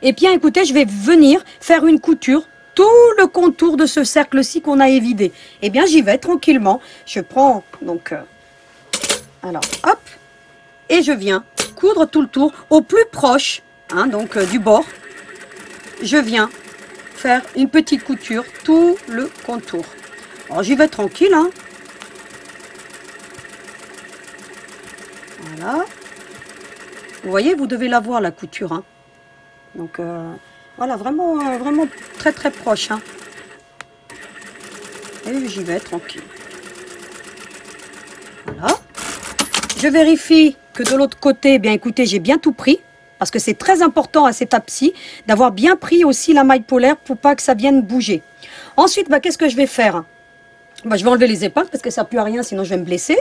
Et bien écoutez, je vais venir faire une couture tout le contour de ce cercle-ci qu'on a évidé. Eh bien, j'y vais tranquillement. Je prends, donc, alors, hop, et je viens coudre tout le tour au plus proche, hein, donc, du bord. Je viens faire une petite couture, tout le contour. Alors, j'y vais tranquille, hein. Voilà. Vous voyez, vous devez la voir, la couture, hein. Donc, voilà, vraiment, vraiment très très proche. Hein. Et j'y vais tranquille. Voilà. Je vérifie que de l'autre côté, eh bien écoutez, j'ai bien tout pris. Parce que c'est très important à cette étape-ci d'avoir bien pris aussi la maille polaire pour pas que ça vienne bouger. Ensuite, bah, qu'est-ce que je vais faire? Bah, je vais enlever les épingles parce que ça ne pue à rien, sinon je vais me blesser.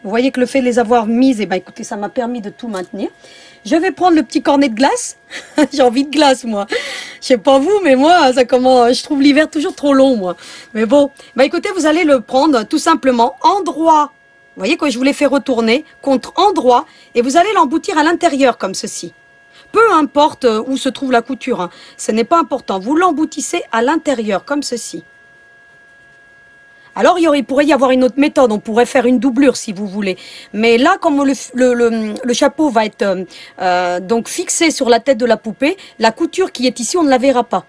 Vous voyez que le fait de les avoir mises, eh ben, écoutez, ça m'a permis de tout maintenir. Je vais prendre le petit cornet de glace. J'ai envie de glace, moi. Je sais pas vous, mais moi, je trouve l'hiver toujours trop long, moi. Mais bon, bah écoutez, vous allez le prendre tout simplement endroit. Vous voyez que je vous l'ai fait retourner contre endroit et vous allez l'emboutir à l'intérieur comme ceci. Peu importe où se trouve la couture, hein, ce n'est pas important. Vous l'emboutissez à l'intérieur comme ceci. Alors, il pourrait y avoir une autre méthode, on pourrait faire une doublure si vous voulez. Mais là, comme le chapeau va être donc fixé sur la tête de la poupée, la couture qui est ici, on ne la verra pas.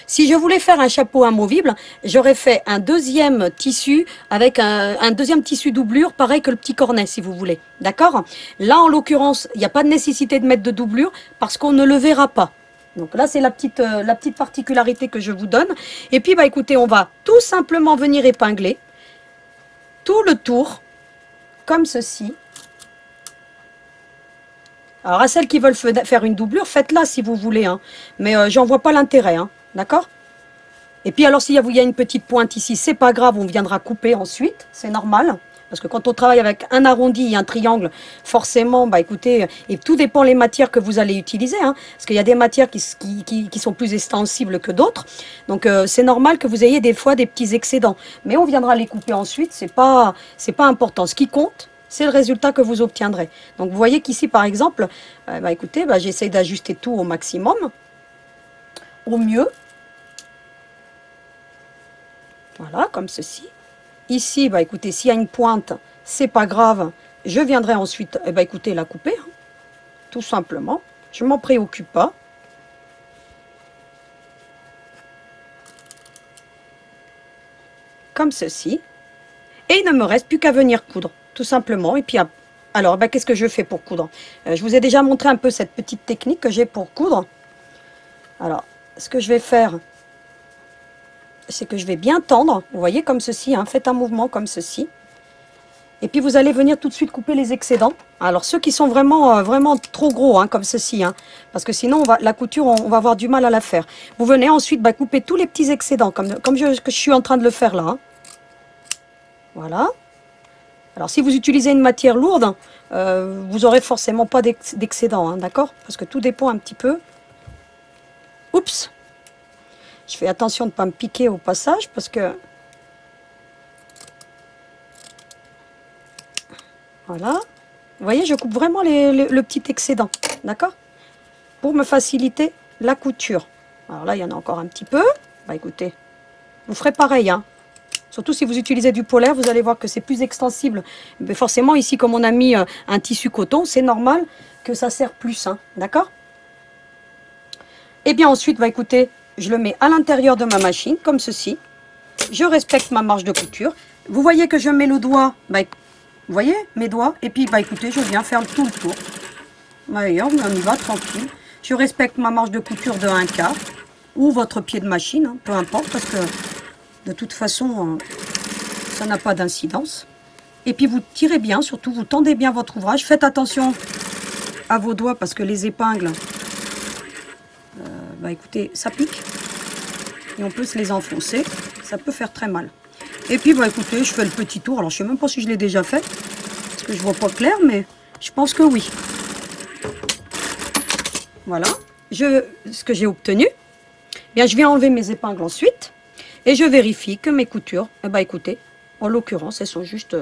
Si je voulais faire un chapeau amovible, j'aurais fait un deuxième tissu avec un deuxième tissu doublure, pareil que le petit cornet si vous voulez. D'accord? Là, en l'occurrence, il n'y a pas de nécessité de mettre de doublure parce qu'on ne le verra pas. Donc là, c'est la petite particularité que je vous donne. Et puis, bah, écoutez, on va tout simplement venir épingler tout le tour, comme ceci. Alors, à celles qui veulent faire une doublure, faites-la si vous voulez. Hein. Mais j'en vois pas l'intérêt. Hein. D'accord? Et puis, alors, s'il y a une petite pointe ici, c'est pas grave, on viendra couper ensuite. C'est normal. Parce que quand on travaille avec un arrondi et un triangle, forcément, bah écoutez, et tout dépend les matières que vous allez utiliser. Hein, parce qu'il y a des matières qui sont plus extensibles que d'autres. Donc c'est normal que vous ayez des fois des petits excédents. Mais on viendra les couper ensuite, c'est pas important. Ce qui compte, c'est le résultat que vous obtiendrez. Donc vous voyez qu'ici, par exemple, bah écoutez, bah, j'essaie d'ajuster tout au maximum, au mieux. Voilà, comme ceci. Ici, bah écoutez, s'il y a une pointe, c'est pas grave. Je viendrai ensuite, bah écoutez, la couper. Hein, tout simplement. Je m'en préoccupe pas. Comme ceci. Et il ne me reste plus qu'à venir coudre, tout simplement. Et puis, alors, bah, qu'est-ce que je fais pour coudre? Je vous ai déjà montré un peu cette petite technique que j'ai pour coudre. Alors, ce que je vais faire, c'est que je vais bien tendre, vous voyez, comme ceci, hein, faites un mouvement comme ceci. Et puis vous allez venir tout de suite couper les excédents. Alors ceux qui sont vraiment, vraiment trop gros, hein, comme ceci, hein, parce que sinon la couture, on va avoir du mal à la faire. Vous venez ensuite couper tous les petits excédents, comme que je suis en train de le faire là. Hein. Voilà. Alors si vous utilisez une matière lourde, vous n'aurez forcément pas d'excédent, hein, d'accord? Parce que tout dépend un petit peu. Oups! Je fais attention de ne pas me piquer au passage parce que... Voilà. Vous voyez, je coupe vraiment le petit excédent. D'accord? Pour me faciliter la couture. Alors là, il y en a encore un petit peu. Bah écoutez, vous ferez pareil. Hein. Surtout si vous utilisez du polaire, vous allez voir que c'est plus extensible. Mais forcément, ici, comme on a mis un tissu coton, c'est normal que ça serre plus, hein, d'accord? Et bien ensuite, bah, écoutez, je le mets à l'intérieur de ma machine, comme ceci. Je respecte ma marge de couture. Vous voyez que je mets le doigt, bah, vous voyez mes doigts, et puis bah, écoutez, je viens faire tout le tour. D'ailleurs, on y va tranquille. Je respecte ma marge de couture de 1/4 ou votre pied de machine, hein, peu importe, parce que de toute façon, ça n'a pas d'incidence. Et puis vous tirez bien, surtout vous tendez bien votre ouvrage. Faites attention à vos doigts parce que les épingles, bah écoutez, ça pique. Et on peut se les enfoncer. Ça peut faire très mal. Et puis bah écoutez, je fais le petit tour. Alors je sais même pas si je l'ai déjà fait. Parce que je vois pas clair, mais je pense que oui. Voilà. Ce que j'ai obtenu. Bien, je viens enlever mes épingles ensuite. Et je vérifie que mes coutures, eh ben, écoutez, en l'occurrence, elles sont juste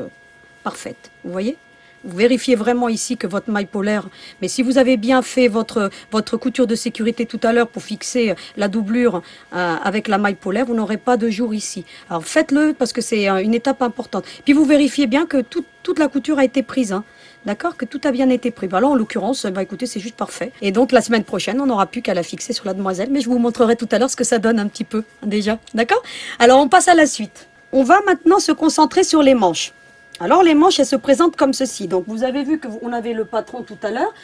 parfaites. Vous voyez? Vous vérifiez vraiment ici que votre maille polaire, mais si vous avez bien fait votre couture de sécurité tout à l'heure pour fixer la doublure avec la maille polaire, vous n'aurez pas de jour ici. Alors faites-le parce que c'est une étape importante. Puis vous vérifiez bien que toute la couture a été prise, hein. D'accord, que tout a bien été pris. Alors en l'occurrence, bah, écoutez, c'est juste parfait. Et donc la semaine prochaine, on n'aura plus qu'à la fixer sur la demoiselle. Mais je vous montrerai tout à l'heure ce que ça donne un petit peu déjà. D'accord? Alors on passe à la suite. On va maintenant se concentrer sur les manches. Alors les manches, elles se présentent comme ceci. Donc vous avez vu qu'on avait le patron tout à l'heure.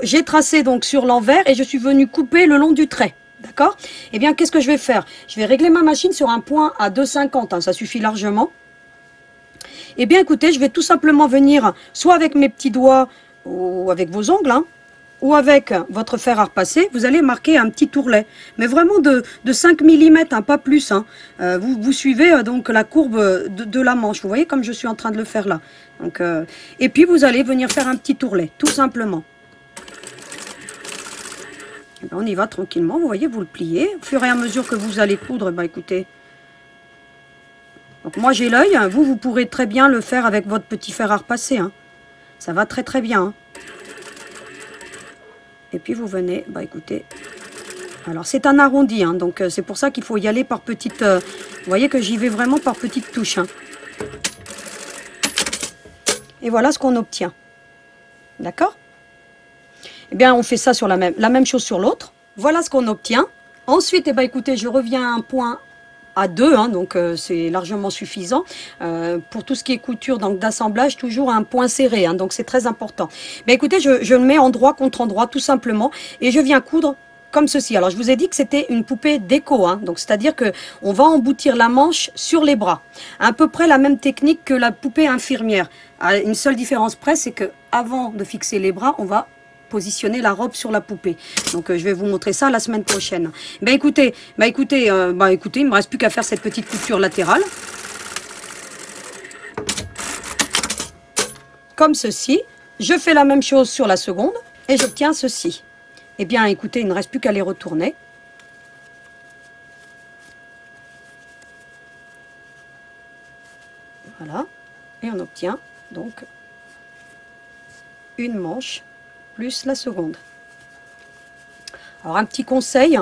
J'ai tracé donc sur l'envers et je suis venue couper le long du trait. D'accord? Eh bien, qu'est-ce que je vais faire? Je vais régler ma machine sur un point à 2,50. Hein, ça suffit largement. Eh bien, écoutez, je vais tout simplement venir soit avec mes petits doigts ou avec vos ongles, hein, ou avec votre fer à repasser, vous allez marquer un petit tourlet. Mais vraiment de 5 mm, hein, pas plus. Hein. Vous suivez donc la courbe de la manche. Vous voyez comme je suis en train de le faire là. Donc, et puis, vous allez venir faire un petit tourlet, tout simplement. Et bien, on y va tranquillement. Vous voyez, vous le pliez. Au fur et à mesure que vous allez coudre, ben, écoutez... Donc moi j'ai l'œil, vous pourrez très bien le faire avec votre petit fer à repasser. Hein. Ça va très très bien. Hein. Et puis vous venez, bah écoutez, alors c'est un arrondi, hein, donc c'est pour ça qu'il faut y aller par petites... vous voyez que j'y vais vraiment par petites touches. Hein. Et voilà ce qu'on obtient. D'accord? Eh bien on fait ça sur la même chose sur l'autre. Voilà ce qu'on obtient. Ensuite, eh ben, écoutez, je reviens à un point... à 2, hein, donc c'est largement suffisant. Pour tout ce qui est couture, donc d'assemblage, toujours un point serré, hein, donc c'est très important. Mais écoutez, je le mets endroit contre endroit, tout simplement, et je viens coudre comme ceci. Alors je vous ai dit que c'était une poupée déco, hein, donc c'est-à-dire que on va emboutir la manche sur les bras. À peu près la même technique que la poupée infirmière. Une seule différence près, c'est que avant de fixer les bras, on va positionner la robe sur la poupée. Donc je vais vous montrer ça la semaine prochaine. Écoutez, il me reste plus qu'à faire cette petite couture latérale. Comme ceci. Je fais la même chose sur la seconde et j'obtiens ceci. Eh bien, écoutez, il ne reste plus qu'à les retourner. Voilà. Et on obtient donc une manche plus la seconde. Alors un petit conseil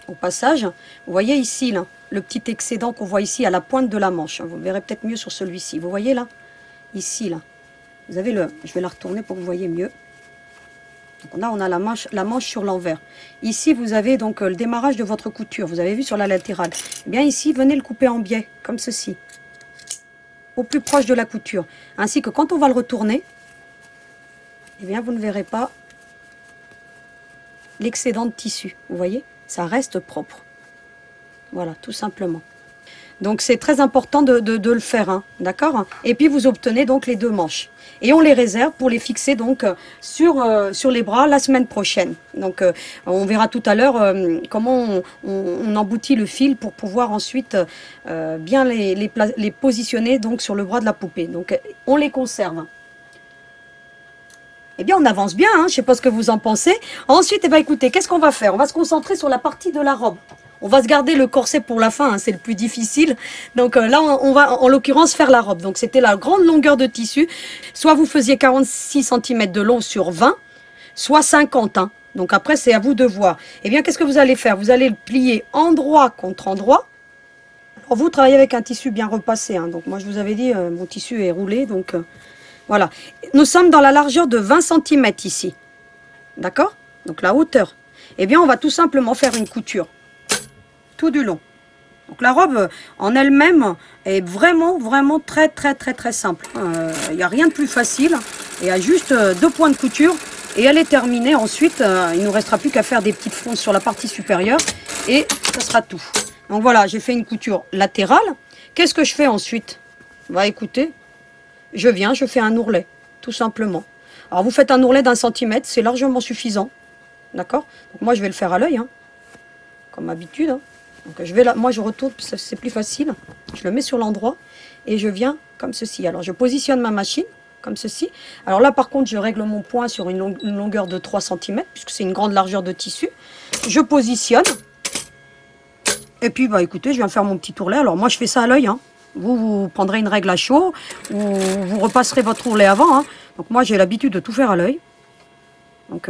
au passage, vous voyez ici là, le petit excédent qu'on voit ici à la pointe de la manche. Vous verrez peut-être mieux sur celui-ci. Vous voyez là, ici là, vous avez je vais la retourner pour que vous voyez mieux. Donc là on a la manche sur l'envers. Ici vous avez donc le démarrage de votre couture. Vous avez vu sur la latérale. Eh bien ici venez le couper en biais comme ceci, au plus proche de la couture. Ainsi que quand on va le retourner, eh bien, vous ne verrez pas l'excédent de tissu. Vous voyez, ça reste propre. Voilà, tout simplement. Donc, c'est très important de le faire, hein, d'accord? Et puis, vous obtenez donc les deux manches. Et on les réserve pour les fixer donc sur les bras la semaine prochaine. Donc, on verra tout à l'heure comment on emboutit le fil pour pouvoir ensuite bien les positionner donc sur le bras de la poupée. Donc, on les conserve. Eh bien, on avance bien, hein, je ne sais pas ce que vous en pensez. Ensuite, eh bien, écoutez, qu'est-ce qu'on va faire? On va se concentrer sur la partie de la robe. On va se garder le corset pour la fin, hein, c'est le plus difficile. Donc là, on va en l'occurrence faire la robe. Donc c'était la grande longueur de tissu. Soit vous faisiez 46 cm de long sur 20, soit 50. Hein. Donc après, c'est à vous de voir. Eh bien, qu'est-ce que vous allez faire? Vous allez le plier endroit contre endroit. Alors vous travaillez avec un tissu bien repassé, hein. Donc moi je vous avais dit, mon tissu est roulé, donc voilà. Nous sommes dans la largeur de 20 centimètres ici, d'accord? Donc la hauteur. Eh bien on va tout simplement faire une couture, tout du long. Donc la robe en elle-même est vraiment, vraiment très, très, très, très simple. Il n'y a rien de plus facile. Il y a juste 2 points de couture et elle est terminée. Ensuite, il ne nous restera plus qu'à faire des petites fronces sur la partie supérieure et ce sera tout. Donc voilà, j'ai fait une couture latérale. Qu'est-ce que je fais ensuite? Bah écoutez, je fais un ourlet, tout simplement. Alors vous faites un ourlet d'1 centimètre, c'est largement suffisant. D'accord? Donc moi je vais le faire à l'œil, hein, comme d'habitude. Hein. Donc je vais là, moi je retourne, c'est plus facile. Je le mets sur l'endroit et je viens comme ceci. Alors je positionne ma machine comme ceci. Alors là par contre je règle mon point sur une longueur de 3 centimètres puisque c'est une grande largeur de tissu. Je positionne. Et puis bah écoutez, je viens faire mon petit ourlet. Alors moi je fais ça à l'œil. Hein. Vous prendrez une règle à chaud ou vous repasserez votre ourlet avant. Hein. Donc moi j'ai l'habitude de tout faire à l'œil. Donc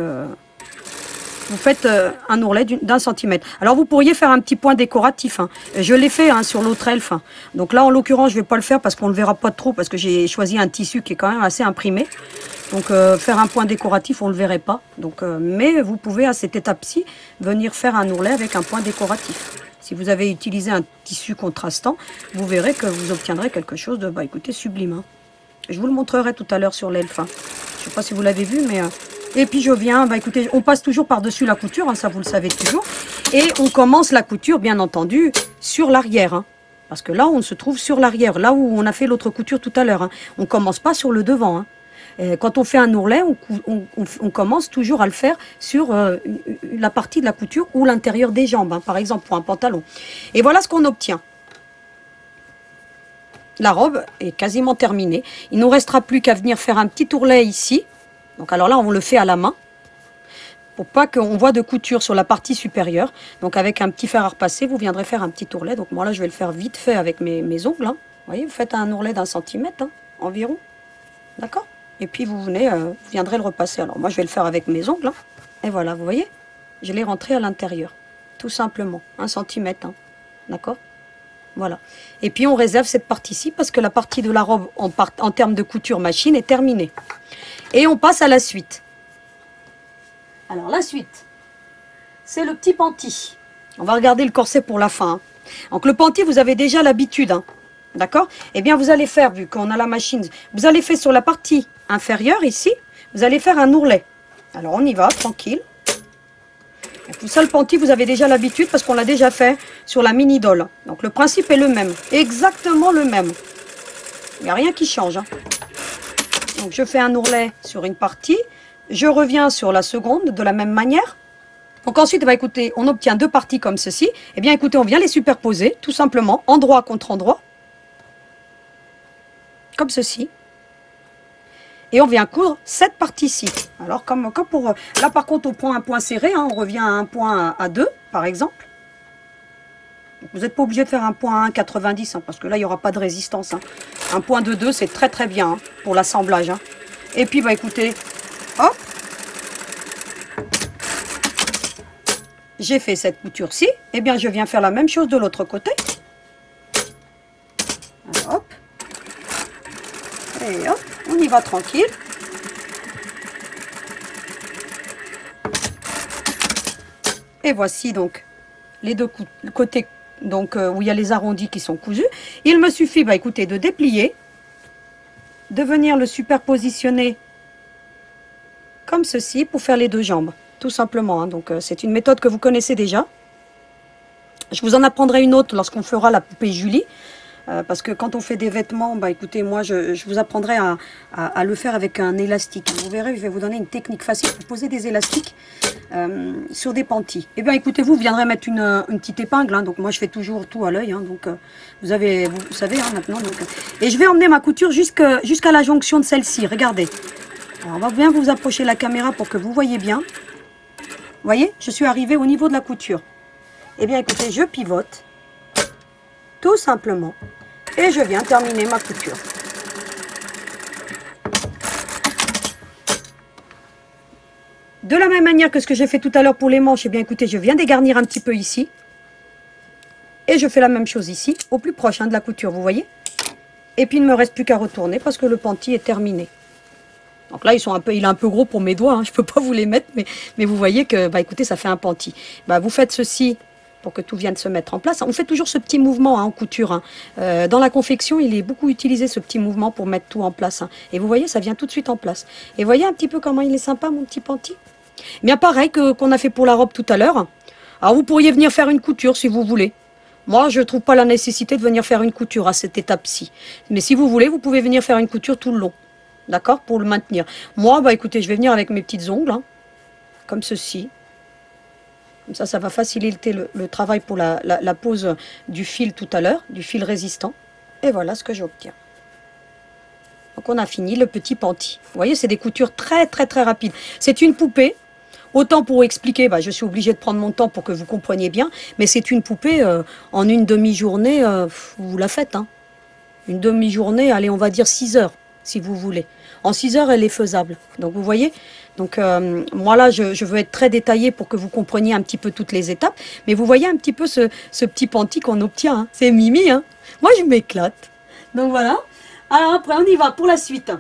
vous faites un ourlet d'1 centimètre. Alors vous pourriez faire un petit point décoratif. Hein. Je l'ai fait hein, sur l'autre elfe. Hein. Donc là en l'occurrence je ne vais pas le faire parce qu'on ne le verra pas trop parce que j'ai choisi un tissu qui est quand même assez imprimé. Donc faire un point décoratif on ne le verrait pas. Donc, mais vous pouvez à cette étape-ci venir faire un ourlet avec un point décoratif. Si vous avez utilisé un tissu contrastant, vous verrez que vous obtiendrez quelque chose de, bah écoutez, sublime. Hein. Je vous le montrerai tout à l'heure sur l'elfe. Hein. Je ne sais pas si vous l'avez vu, mais... Et puis je viens, bah écoutez, on passe toujours par-dessus la couture, hein, ça vous le savez toujours. Et on commence la couture, bien entendu, sur l'arrière. Hein. Parce que là, on se trouve sur l'arrière, là où on a fait l'autre couture tout à l'heure. Hein. On ne commence pas sur le devant. Hein. Quand on fait un ourlet, on commence toujours à le faire sur la partie de la couture ou l'intérieur des jambes, hein, par exemple pour un pantalon. Et voilà ce qu'on obtient. La robe est quasiment terminée. Il ne nous restera plus qu'à venir faire un petit ourlet ici. Donc alors là, on le fait à la main. Pour pas qu'on voit de couture sur la partie supérieure. Donc avec un petit fer à repasser, vous viendrez faire un petit ourlet. Donc moi là, je vais le faire vite fait avec mes ongles. Hein. Vous voyez, vous faites un ourlet d'1 centimètre hein, environ. D'accord? Et puis vous venez, vous viendrez le repasser. Alors moi je vais le faire avec mes ongles. Hein. Et voilà, vous voyez, je l'ai rentré à l'intérieur. Tout simplement, 1 centimètre. Hein. D'accord? Voilà. Et puis on réserve cette partie-ci parce que la partie de la robe en termes de couture machine est terminée. Et on passe à la suite. Alors la suite, c'est le petit panty. On va regarder le corset pour la fin. Hein. Donc le panty, vous avez déjà l'habitude. Hein. D'accord? Eh bien, vous allez faire, vu qu'on a la machine, vous allez faire sur la partie inférieure, ici, vous allez faire un ourlet. Alors, on y va, tranquille. Tout ça, le panty, vous avez déjà l'habitude parce qu'on l'a déjà fait sur la mini doll. Donc, le principe est le même. Exactement le même. Il n'y a rien qui change. Hein. Donc, je fais un ourlet sur une partie. Je reviens sur la seconde de la même manière. Donc, ensuite, bah, écoutez, on obtient 2 parties comme ceci. Eh bien, écoutez, on vient les superposer, tout simplement, endroit contre endroit. Comme ceci. Et on vient coudre cette partie-ci. Alors, comme pour... Là, par contre, on prend un point serré. Hein, on revient à un point à 2, par exemple. Donc, vous n'êtes pas obligé de faire un point à 1,90, hein, parce que là, il n'y aura pas de résistance. Hein. Un point de 2, c'est très, très bien hein, pour l'assemblage. Hein. Et puis, bah, écoutez, hop. J'ai fait cette couture-ci. Eh bien, je viens faire la même chose de l'autre côté. Alors, hop. Et hop, on y va tranquille. Et voici donc les 2 côtés donc, où il y a les arrondis qui sont cousus. Il me suffit, bah, écoutez, de déplier, de venir le superpositionner comme ceci pour faire les 2 jambes, tout simplement. Hein. Donc c'est une méthode que vous connaissez déjà. Je vous en apprendrai une autre lorsqu'on fera la poupée Julie. Parce que quand on fait des vêtements, bah écoutez, moi je vous apprendrai à le faire avec un élastique. Vous verrez, je vais vous donner une technique facile pour poser des élastiques sur des panties. Et bien écoutez, vous viendrez mettre une petite épingle. Hein, donc moi je fais toujours tout à l'œil. Hein, donc vous savez hein, maintenant. Donc, et je vais emmener ma couture jusqu'à la jonction de celle-ci. Regardez. Alors, on va bien vous approcher la caméra pour que vous voyez bien. Vous voyez, je suis arrivée au niveau de la couture. Et bien écoutez, je pivote. Tout simplement. Et je viens terminer ma couture. De la même manière que ce que j'ai fait tout à l'heure pour les manches, eh bien écoutez, je viens dégarnir un petit peu ici. Et je fais la même chose ici, au plus proche de la couture, vous voyez. Et puis il ne me reste plus qu'à retourner parce que le pentil est terminé. Donc là, il est un peu gros pour mes doigts, hein. Je ne peux pas vous les mettre, mais vous voyez que, bah, écoutez, ça fait un pentil. Bah, vous faites ceci pour que tout vienne se mettre en place. On fait toujours ce petit mouvement, hein, en couture, hein. Dans la confection, il est beaucoup utilisé ce petit mouvement pour mettre tout en place, hein. Et vous voyez, ça vient tout de suite en place. Et vous voyez un petit peu comment il est sympa, mon petit pentil. Bien pareil qu'on a fait pour la robe tout à l'heure. Alors vous pourriez venir faire une couture si vous voulez. Moi, je ne trouve pas la nécessité de venir faire une couture à cette étape-ci. Mais si vous voulez, vous pouvez venir faire une couture tout le long. D'accord? Pour le maintenir. Moi, bah écoutez, je vais venir avec mes petites ongles, hein, comme ceci. Comme ça va faciliter le travail pour la pose du fil tout à l'heure, du fil résistant. Et voilà ce que j'obtiens. Donc on a fini le petit pentil. Vous voyez, c'est des coutures très très très rapides. C'est une poupée. Autant pour expliquer, bah, je suis obligée de prendre mon temps pour que vous compreniez bien, mais c'est une poupée, en une demi-journée, vous la faites. Hein. Une demi-journée, allez, on va dire 6 heures, si vous voulez. En 6 heures, elle est faisable. Donc vous voyez, donc moi là, je veux être très détaillée pour que vous compreniez un petit peu toutes les étapes, mais vous voyez un petit peu ce petit pentil qu'on obtient. Hein. C'est mimi, hein. Moi je m'éclate. Donc voilà. Alors après, on y va pour la suite.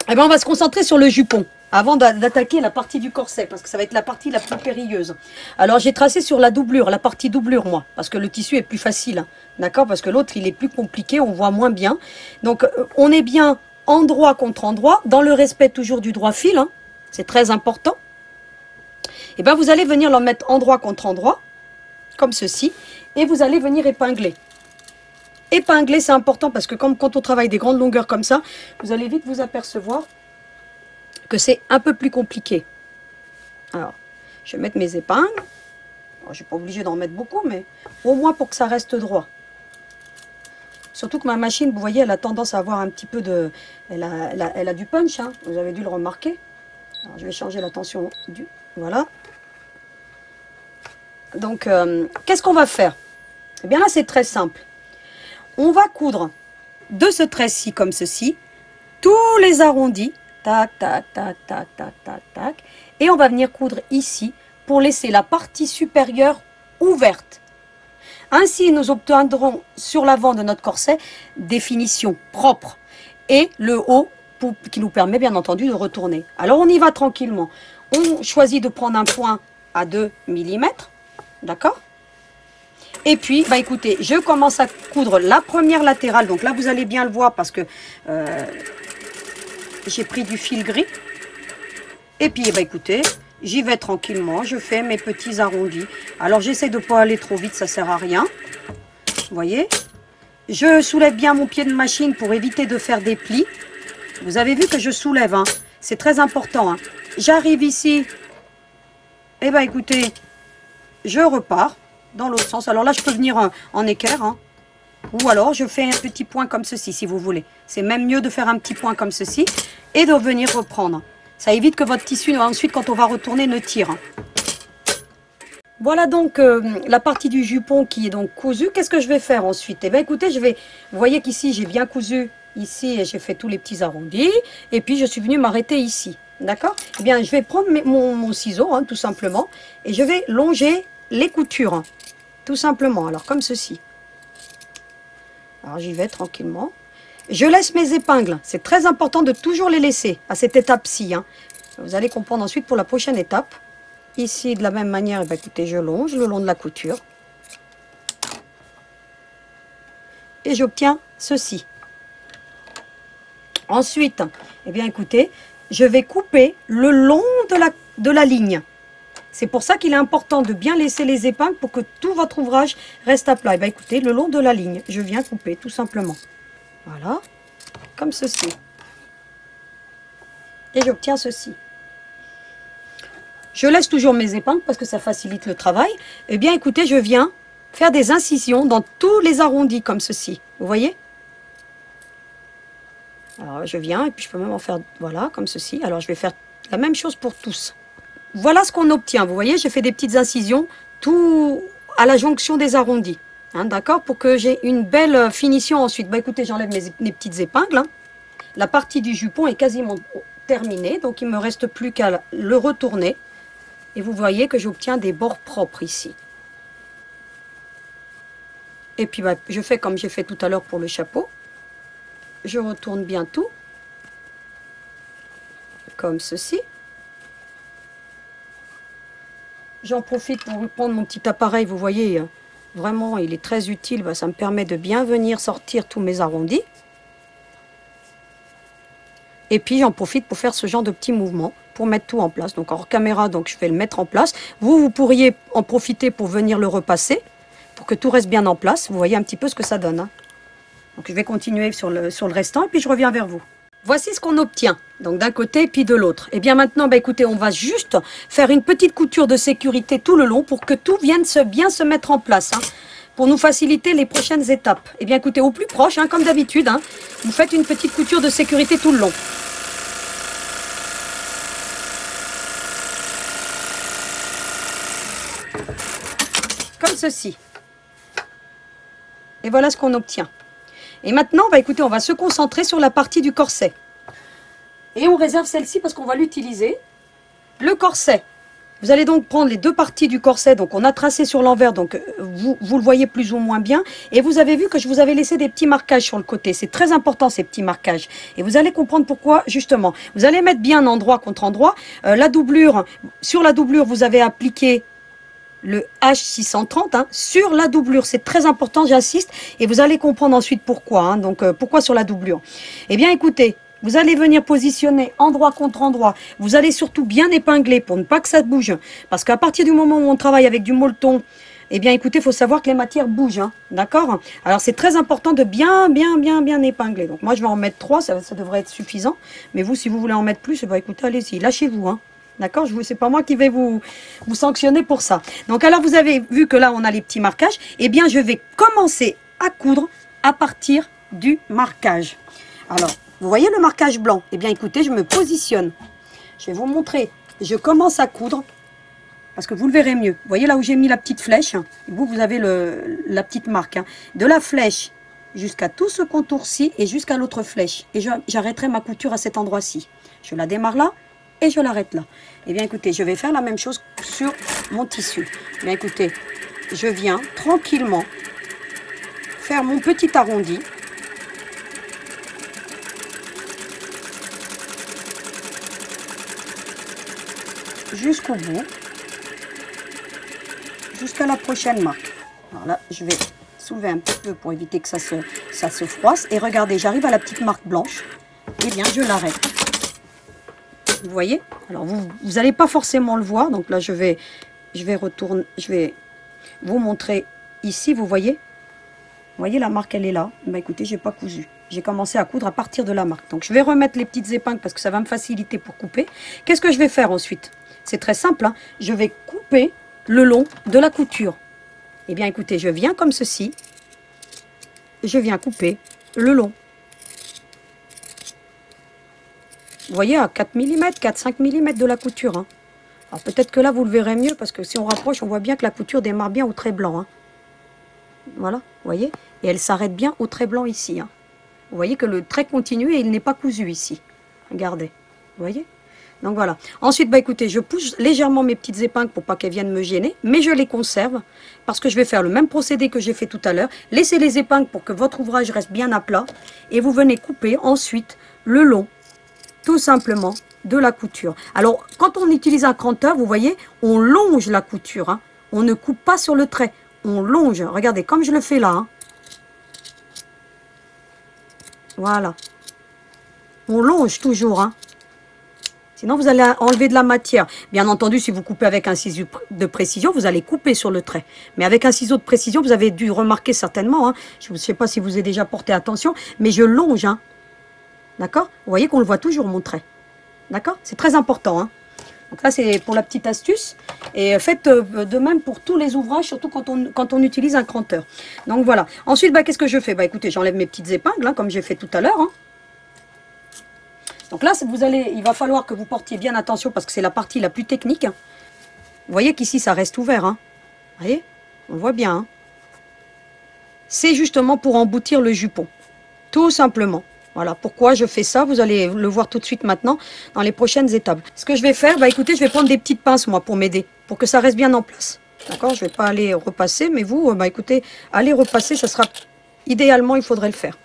Eh bien, on va se concentrer sur le jupon. Avant d'attaquer la partie du corset, parce que ça va être la partie la plus périlleuse. Alors, j'ai tracé sur la doublure, la partie doublure, moi, parce que le tissu est plus facile, hein, d'accord? Parce que l'autre, il est plus compliqué, on voit moins bien. Donc, on est bien endroit contre endroit, dans le respect toujours du droit fil, hein, c'est très important. Et bien, vous allez venir le mettre endroit contre endroit, comme ceci, et vous allez venir épingler. Épingler, c'est important, parce que quand on travaille des grandes longueurs comme ça, vous allez vite vous apercevoir que c'est un peu plus compliqué. Alors, je vais mettre mes épingles. Alors, je ne suis pas obligée d'en mettre beaucoup, mais au moins pour que ça reste droit. Surtout que ma machine, vous voyez, elle a tendance à avoir un petit peu de... Elle a du punch, hein, vous avez dû le remarquer. Alors, je vais changer la tension du... Voilà. Donc, qu'est-ce qu'on va faire? Eh bien là, c'est très simple. On va coudre de ce trait-ci, comme ceci, tous les arrondis. Tac, tac, tac, tac, tac, tac, tac. Et on va venir coudre ici pour laisser la partie supérieure ouverte. Ainsi, nous obtiendrons sur l'avant de notre corset des finitions propres. Et le haut qui nous permet bien entendu de retourner. Alors on y va tranquillement. On choisit de prendre un point à 2 mm. D'accord? Et puis, bah écoutez, je commence à coudre la première latérale. Donc là, vous allez bien le voir parce que... j'ai pris du fil gris. Et puis, eh ben, écoutez, j'y vais tranquillement. Je fais mes petits arrondis. Alors, j'essaie de ne pas aller trop vite, ça ne sert à rien. Vous voyez? Je soulève bien mon pied de machine pour éviter de faire des plis. Vous avez vu que je soulève, hein. C'est très important. Hein. J'arrive ici. Et bien, écoutez, je repars dans l'autre sens. Alors là, je peux venir en équerre, hein. Ou alors, je fais un petit point comme ceci, si vous voulez. C'est même mieux de faire un petit point comme ceci et de venir reprendre. Ça évite que votre tissu, ensuite, quand on va retourner, ne tire. Voilà donc la partie du jupon qui est donc cousue. Qu'est-ce que je vais faire ensuite? Eh bien, écoutez, vous voyez qu'ici, j'ai bien cousu ici et j'ai fait tous les petits arrondis. Et puis, je suis venue m'arrêter ici. D'accord? Eh bien, je vais prendre mon ciseau, hein, tout simplement, et je vais longer les coutures, hein, tout simplement. Alors, comme ceci. Alors j'y vais tranquillement. Je laisse mes épingles. C'est très important de toujours les laisser à cette étape-ci. Hein. Vous allez comprendre ensuite pour la prochaine étape. Ici, de la même manière, eh bien, écoutez, je longe le long de la couture. Et j'obtiens ceci. Ensuite, eh bien, écoutez, je vais couper le long de la ligne. C'est pour ça qu'il est important de bien laisser les épingles pour que tout votre ouvrage reste à plat. Et bien écoutez, le long de la ligne, je viens couper tout simplement. Voilà, comme ceci. Et j'obtiens ceci. Je laisse toujours mes épingles parce que ça facilite le travail. Et bien écoutez, je viens faire des incisions dans tous les arrondis comme ceci. Vous voyez? Alors je viens et puis je peux même en faire, voilà, comme ceci. Alors je vais faire la même chose pour tous. Voilà ce qu'on obtient. Vous voyez, j'ai fait des petites incisions tout à la jonction des arrondis. Hein, d'accord? Pour que j'ai une belle finition ensuite. Bah, écoutez, j'enlève mes petites épingles. Hein. La partie du jupon est quasiment terminée. Donc, il ne me reste plus qu'à le retourner. Et vous voyez que j'obtiens des bords propres ici. Et puis bah, je fais comme j'ai fait tout à l'heure pour le chapeau. Je retourne bien tout. Comme ceci. J'en profite pour prendre mon petit appareil, vous voyez, vraiment il est très utile, bah, ça me permet de bien venir sortir tous mes arrondis. Et puis j'en profite pour faire ce genre de petits mouvements, pour mettre tout en place. Donc hors caméra, donc je vais le mettre en place. Vous pourriez en profiter pour venir le repasser, pour que tout reste bien en place. Vous voyez un petit peu ce que ça donne. Hein. Donc je vais continuer sur le restant et puis je reviens vers vous. Voici ce qu'on obtient, donc d'un côté puis de l'autre. Et bien maintenant, bah écoutez, on va juste faire une petite couture de sécurité tout le long pour que tout vienne bien se mettre en place, hein, pour nous faciliter les prochaines étapes. Et bien écoutez, au plus proche, hein, comme d'habitude, hein, vous faites une petite couture de sécurité tout le long. Comme ceci. Et voilà ce qu'on obtient. Et maintenant, bah écoutez, on va se concentrer sur la partie du corset. Et on réserve celle-ci parce qu'on va l'utiliser. Le corset. Vous allez donc prendre les deux parties du corset. Donc on a tracé sur l'envers, donc vous le voyez plus ou moins bien. Et vous avez vu que je vous avais laissé des petits marquages sur le côté. C'est très important ces petits marquages. Et vous allez comprendre pourquoi justement. Vous allez mettre bien endroit contre endroit. La doublure, sur la doublure, vous avez appliqué le H630 hein, sur la doublure, c'est très important, j'insiste, et vous allez comprendre ensuite pourquoi. Hein, donc pourquoi sur la doublure? Eh bien écoutez, vous allez venir positionner endroit contre endroit. Vous allez surtout bien épingler pour ne pas que ça bouge, parce qu'à partir du moment où on travaille avec du molleton, eh bien écoutez, il faut savoir que les matières bougent, hein, d'accord? Alors c'est très important de bien épingler. Donc moi je vais en mettre 3, ça devrait être suffisant, mais vous si vous voulez en mettre plus, bah écoutez, allez-y, lâchez-vous, hein. D'accord, c'est pas moi qui vais vous sanctionner pour ça. Donc alors vous avez vu que là on a les petits marquages. Eh bien je vais commencer à coudre à partir du marquage. Alors vous voyez le marquage blanc? Eh bien écoutez, je me positionne. Je vais vous montrer. Je commence à coudre parce que vous le verrez mieux. Vous voyez là où j'ai mis la petite flèche? Vous avez la petite marque. Hein. De la flèche jusqu'à tout ce contour-ci et jusqu'à l'autre flèche. Et j'arrêterai ma couture à cet endroit-ci. Je la démarre là. Et je l'arrête là. Eh bien écoutez, je vais faire la même chose sur mon tissu. Eh bien écoutez, je viens tranquillement faire mon petit arrondi. Jusqu'au bout. Jusqu'à la prochaine marque. Alors là, je vais soulever un petit peu pour éviter que ça se froisse. Et regardez, j'arrive à la petite marque blanche. Eh bien, je l'arrête. Vous voyez? Alors vous n'allez pas forcément le voir, donc là je vais vous montrer ici, vous voyez? Vous voyez la marque, elle est là. Bah écoutez, j'ai pas cousu. J'ai commencé à coudre à partir de la marque. Donc je vais remettre les petites épingles parce que ça va me faciliter pour couper. Qu'est-ce que je vais faire ensuite? C'est très simple, hein. Je vais couper le long de la couture. Eh bien écoutez, je viens comme ceci. Je viens couper le long. Vous voyez, à 4 mm, 4-5 mm de la couture. Hein. Alors peut-être que là, vous le verrez mieux, parce que si on rapproche, on voit bien que la couture démarre bien au trait blanc. Hein. Voilà, vous voyez? Et elle s'arrête bien au trait blanc ici. Hein. Vous voyez que le trait continue et il n'est pas cousu ici. Regardez, vous voyez? Donc voilà. Ensuite, bah écoutez, je pousse légèrement mes petites épingles pour pas qu'elles viennent me gêner, mais je les conserve, parce que je vais faire le même procédé que j'ai fait tout à l'heure. Laissez les épingles pour que votre ouvrage reste bien à plat, et vous venez couper ensuite le long, tout simplement, de la couture. Alors, quand on utilise un cranteur, vous voyez, on longe la couture. Hein. On ne coupe pas sur le trait. On longe. Regardez, comme je le fais là. Hein. Voilà. On longe toujours. Hein. Sinon, vous allez enlever de la matière. Bien entendu, si vous coupez avec un ciseau de précision, vous allez couper sur le trait. Mais avec un ciseau de précision, vous avez dû remarquer certainement. Hein. Je ne sais pas si vous avez déjà porté attention, mais je longe. Hein. D'accord? Vous voyez qu'on le voit toujours, mon trait. D'accord? C'est très important. Hein? Donc là, c'est pour la petite astuce. Et faites de même pour tous les ouvrages, surtout quand on utilise un cranteur. Donc voilà. Ensuite, bah, qu'est-ce que je fais? Bah, écoutez, j'enlève mes petites épingles, hein, comme j'ai fait tout à l'heure. Hein. Donc là, il va falloir que vous portiez bien attention parce que c'est la partie la plus technique. Hein. Vous voyez qu'ici, ça reste ouvert. Hein. Vous voyez? On le voit bien. Hein. C'est justement pour emboutir le jupon. Tout simplement. Voilà pourquoi je fais ça. Vous allez le voir tout de suite maintenant dans les prochaines étapes. Ce que je vais faire, bah écoutez, je vais prendre des petites pinces moi pour m'aider, pour que ça reste bien en place. D'accord, je ne vais pas aller repasser, mais vous, bah, écoutez, allez repasser, ça sera... Idéalement, il faudrait le faire.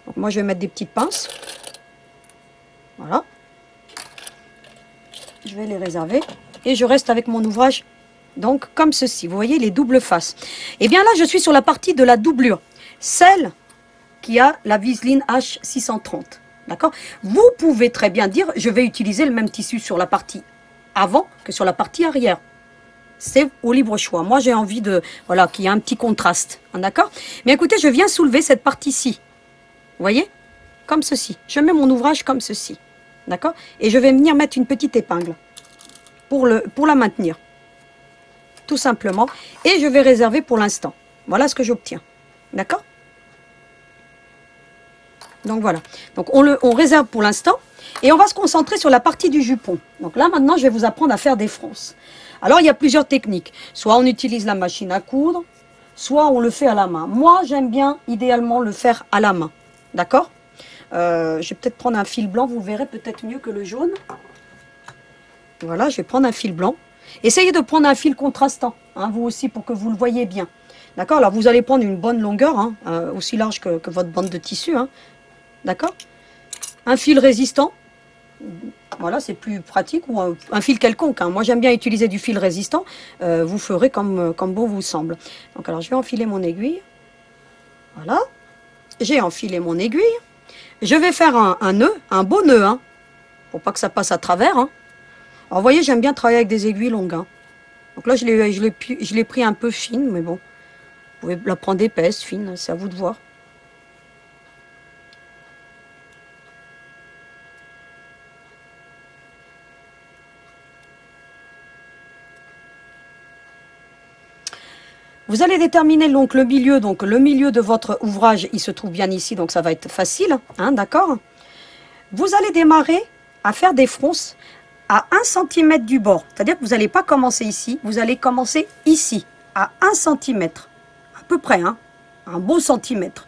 Donc moi, je vais mettre des petites pinces. Voilà. Je vais les réserver. Et je reste avec mon ouvrage, donc comme ceci. Vous voyez les doubles faces. Et bien là, je suis sur la partie de la doublure. Celle qui a la Viseline H630. D'accord? Vous pouvez très bien dire, je vais utiliser le même tissu sur la partie avant que sur la partie arrière. C'est au libre choix. Moi, j'ai envie de, voilà, qu'il y ait un petit contraste. D'accord? Mais écoutez, je viens soulever cette partie-ci. Vous voyez? Comme ceci. Je mets mon ouvrage comme ceci. D'accord? Et je vais venir mettre une petite épingle pour la maintenir. Tout simplement. Et je vais réserver pour l'instant. Voilà ce que j'obtiens. D'accord? Donc voilà. Donc on réserve pour l'instant. Et on va se concentrer sur la partie du jupon. Donc là, maintenant, je vais vous apprendre à faire des fronces. Alors, il y a plusieurs techniques. Soit on utilise la machine à coudre, soit on le fait à la main. Moi, j'aime bien, idéalement, le faire à la main. D'accord? Je vais peut-être prendre un fil blanc. Vous verrez peut-être mieux que le jaune. Voilà, je vais prendre un fil blanc. Essayez de prendre un fil contrastant, hein, vous aussi, pour que vous le voyez bien. D'accord? Alors, vous allez prendre une bonne longueur, hein, aussi large que votre bande de tissu. Hein. D'accord? Un fil résistant. Voilà, c'est plus pratique, ou un fil quelconque. Hein. Moi, j'aime bien utiliser du fil résistant. Vous ferez comme bon vous semble. Donc, alors, je vais enfiler mon aiguille. Voilà. J'ai enfilé mon aiguille. Je vais faire un nœud, un beau nœud. Hein, pour pas que ça passe à travers. Hein. Alors, vous voyez, j'aime bien travailler avec des aiguilles longues. Hein. Donc là, je l'ai pris un peu fine, mais bon. Vous pouvez la prendre épaisse, fine, c'est à vous de voir. Vous allez déterminer donc le milieu de votre ouvrage, il se trouve bien ici, donc ça va être facile, hein, d'accord? Vous allez démarrer à faire des fronces à 1 cm du bord, c'est-à-dire que vous n'allez pas commencer ici, vous allez commencer ici, à 1 cm, à peu près, hein, un beau centimètre.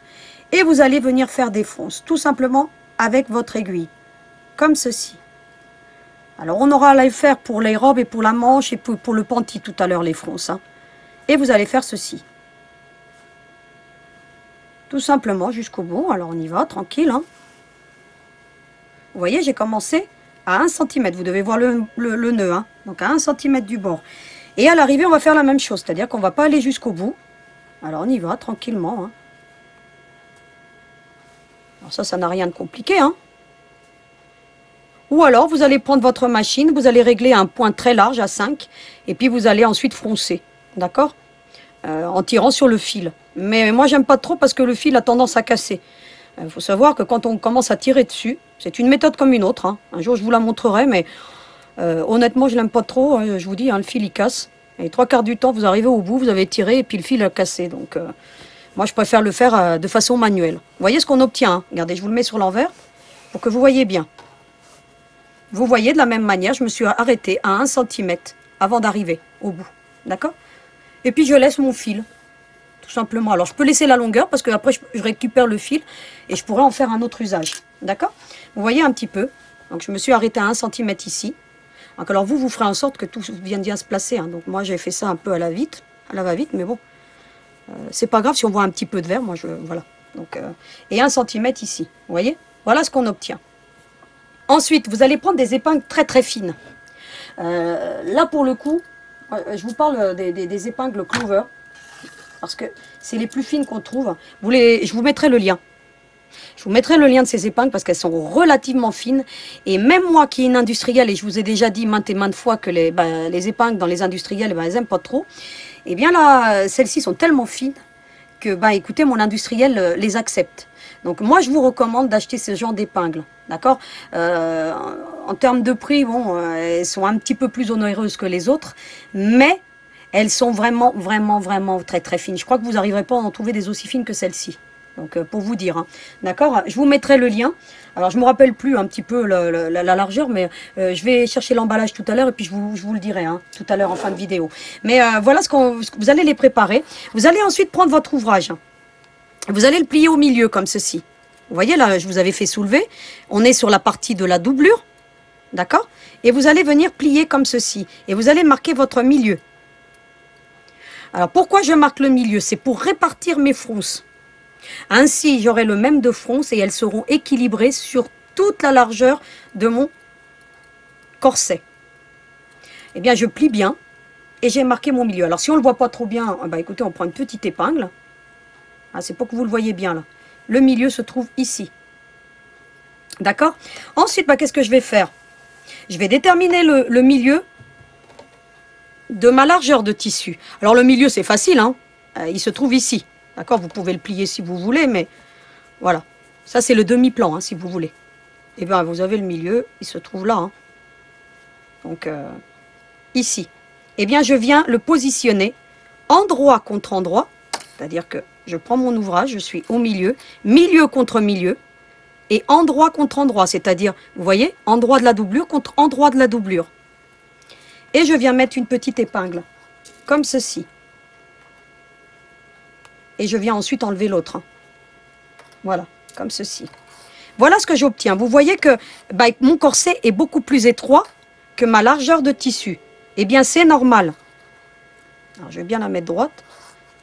Et vous allez venir faire des fronces, tout simplement avec votre aiguille, comme ceci. Alors on aura à les faire pour les robes et pour la manche et pour le panty tout à l'heure, les fronces, hein. Et vous allez faire ceci. Tout simplement jusqu'au bout. Alors on y va, tranquille. Hein. Vous voyez, j'ai commencé à 1 cm. Vous devez voir le nœud. Hein. Donc à 1 cm du bord. Et à l'arrivée, on va faire la même chose. C'est-à-dire qu'on ne va pas aller jusqu'au bout. Alors on y va, tranquillement. Hein. Alors ça n'a rien de compliqué. Hein. Ou alors, vous allez prendre votre machine, vous allez régler un point très large à 5. Et puis vous allez ensuite froncer. D'accord? En tirant sur le fil. Mais moi, j'aime pas trop parce que le fil a tendance à casser. Il faut savoir que quand on commence à tirer dessus, c'est une méthode comme une autre. Hein. Un jour, je vous la montrerai, mais honnêtement, je l'aime pas trop. Hein, je vous dis, hein, le fil, il casse. Et 3/4 du temps, vous arrivez au bout, vous avez tiré et puis le fil a cassé. Donc, moi, je préfère le faire de façon manuelle. Vous voyez ce qu'on obtient. Hein. Regardez, je vous le mets sur l'envers pour que vous voyez bien. Vous voyez, de la même manière, je me suis arrêtée à 1 cm avant d'arriver au bout. D'accord? Et puis, je laisse mon fil, tout simplement. Alors, je peux laisser la longueur parce que après je récupère le fil et je pourrais en faire un autre usage. D'accord? Vous voyez un petit peu. Donc, je me suis arrêtée à 1 cm ici. Donc, alors, vous ferez en sorte que tout vienne bien se placer. Hein. Donc, moi, j'ai fait ça un peu à la va-vite, mais bon. C'est pas grave si on voit un petit peu de vert. Moi, voilà. Donc, et 1 cm ici. Vous voyez? Voilà ce qu'on obtient. Ensuite, vous allez prendre des épingles très très fines. Là, pour le coup, je vous parle des épingles Clover, parce que c'est les plus fines qu'on trouve. Je vous mettrai le lien. Je vous mettrai le lien de ces épingles parce qu'elles sont relativement fines. Et même moi qui est une industrielle, et je vous ai déjà dit maintes et maintes fois que les épingles dans les industriels, elles n'aiment pas trop. Et bien là, celles-ci sont tellement fines que, écoutez, mon industriel les accepte. Donc moi, je vous recommande d'acheter ce genre d'épingles. D'accord? En termes de prix, bon, elles sont un petit peu plus onéreuses que les autres, mais elles sont vraiment, vraiment, vraiment très, très fines. Je crois que vous n'arriverez pas à en trouver des aussi fines que celles-ci. Donc, pour vous dire. Hein. D'accord? Je vous mettrai le lien. Alors, je ne me rappelle plus un petit peu la largeur, mais je vais chercher l'emballage tout à l'heure et puis je vous le dirai hein, tout à l'heure en fin de vidéo. Mais voilà ce que vous allez les préparer. Vous allez ensuite prendre votre ouvrage. Vous allez le plier au milieu comme ceci. Vous voyez, là, je vous avais fait soulever. On est sur la partie de la doublure. D'accord? Et vous allez venir plier comme ceci. Et vous allez marquer votre milieu. Alors, pourquoi je marque le milieu? C'est pour répartir mes fronces. Ainsi, j'aurai le même de fronces et elles seront équilibrées sur toute la largeur de mon corset. Eh bien, je plie bien et j'ai marqué mon milieu. Alors, si on ne le voit pas trop bien, bah, écoutez, on prend une petite épingle. Ah, c'est pour que vous le voyez bien, là. Le milieu se trouve ici. D'accord? Ensuite, bah, qu'est-ce que je vais faire? Je vais déterminer le milieu de ma largeur de tissu. Alors, le milieu, c'est facile, hein? Il se trouve ici. D'accord? Vous pouvez le plier si vous voulez, mais voilà. Ça, c'est le demi-plan, hein, si vous voulez. Et bien, vous avez le milieu, il se trouve là. Hein. Donc, ici. Eh bien, je viens le positionner endroit contre endroit. C'est-à-dire que je prends mon ouvrage, je suis au milieu, milieu contre milieu, et endroit contre endroit. C'est-à-dire, vous voyez, endroit de la doublure contre endroit de la doublure. Et je viens mettre une petite épingle, comme ceci. Et je viens ensuite enlever l'autre. Hein. Voilà, comme ceci. Voilà ce que j'obtiens. Vous voyez que bah, mon corset est beaucoup plus étroit que ma largeur de tissu. Eh bien, c'est normal. Alors, je vais bien la mettre droite.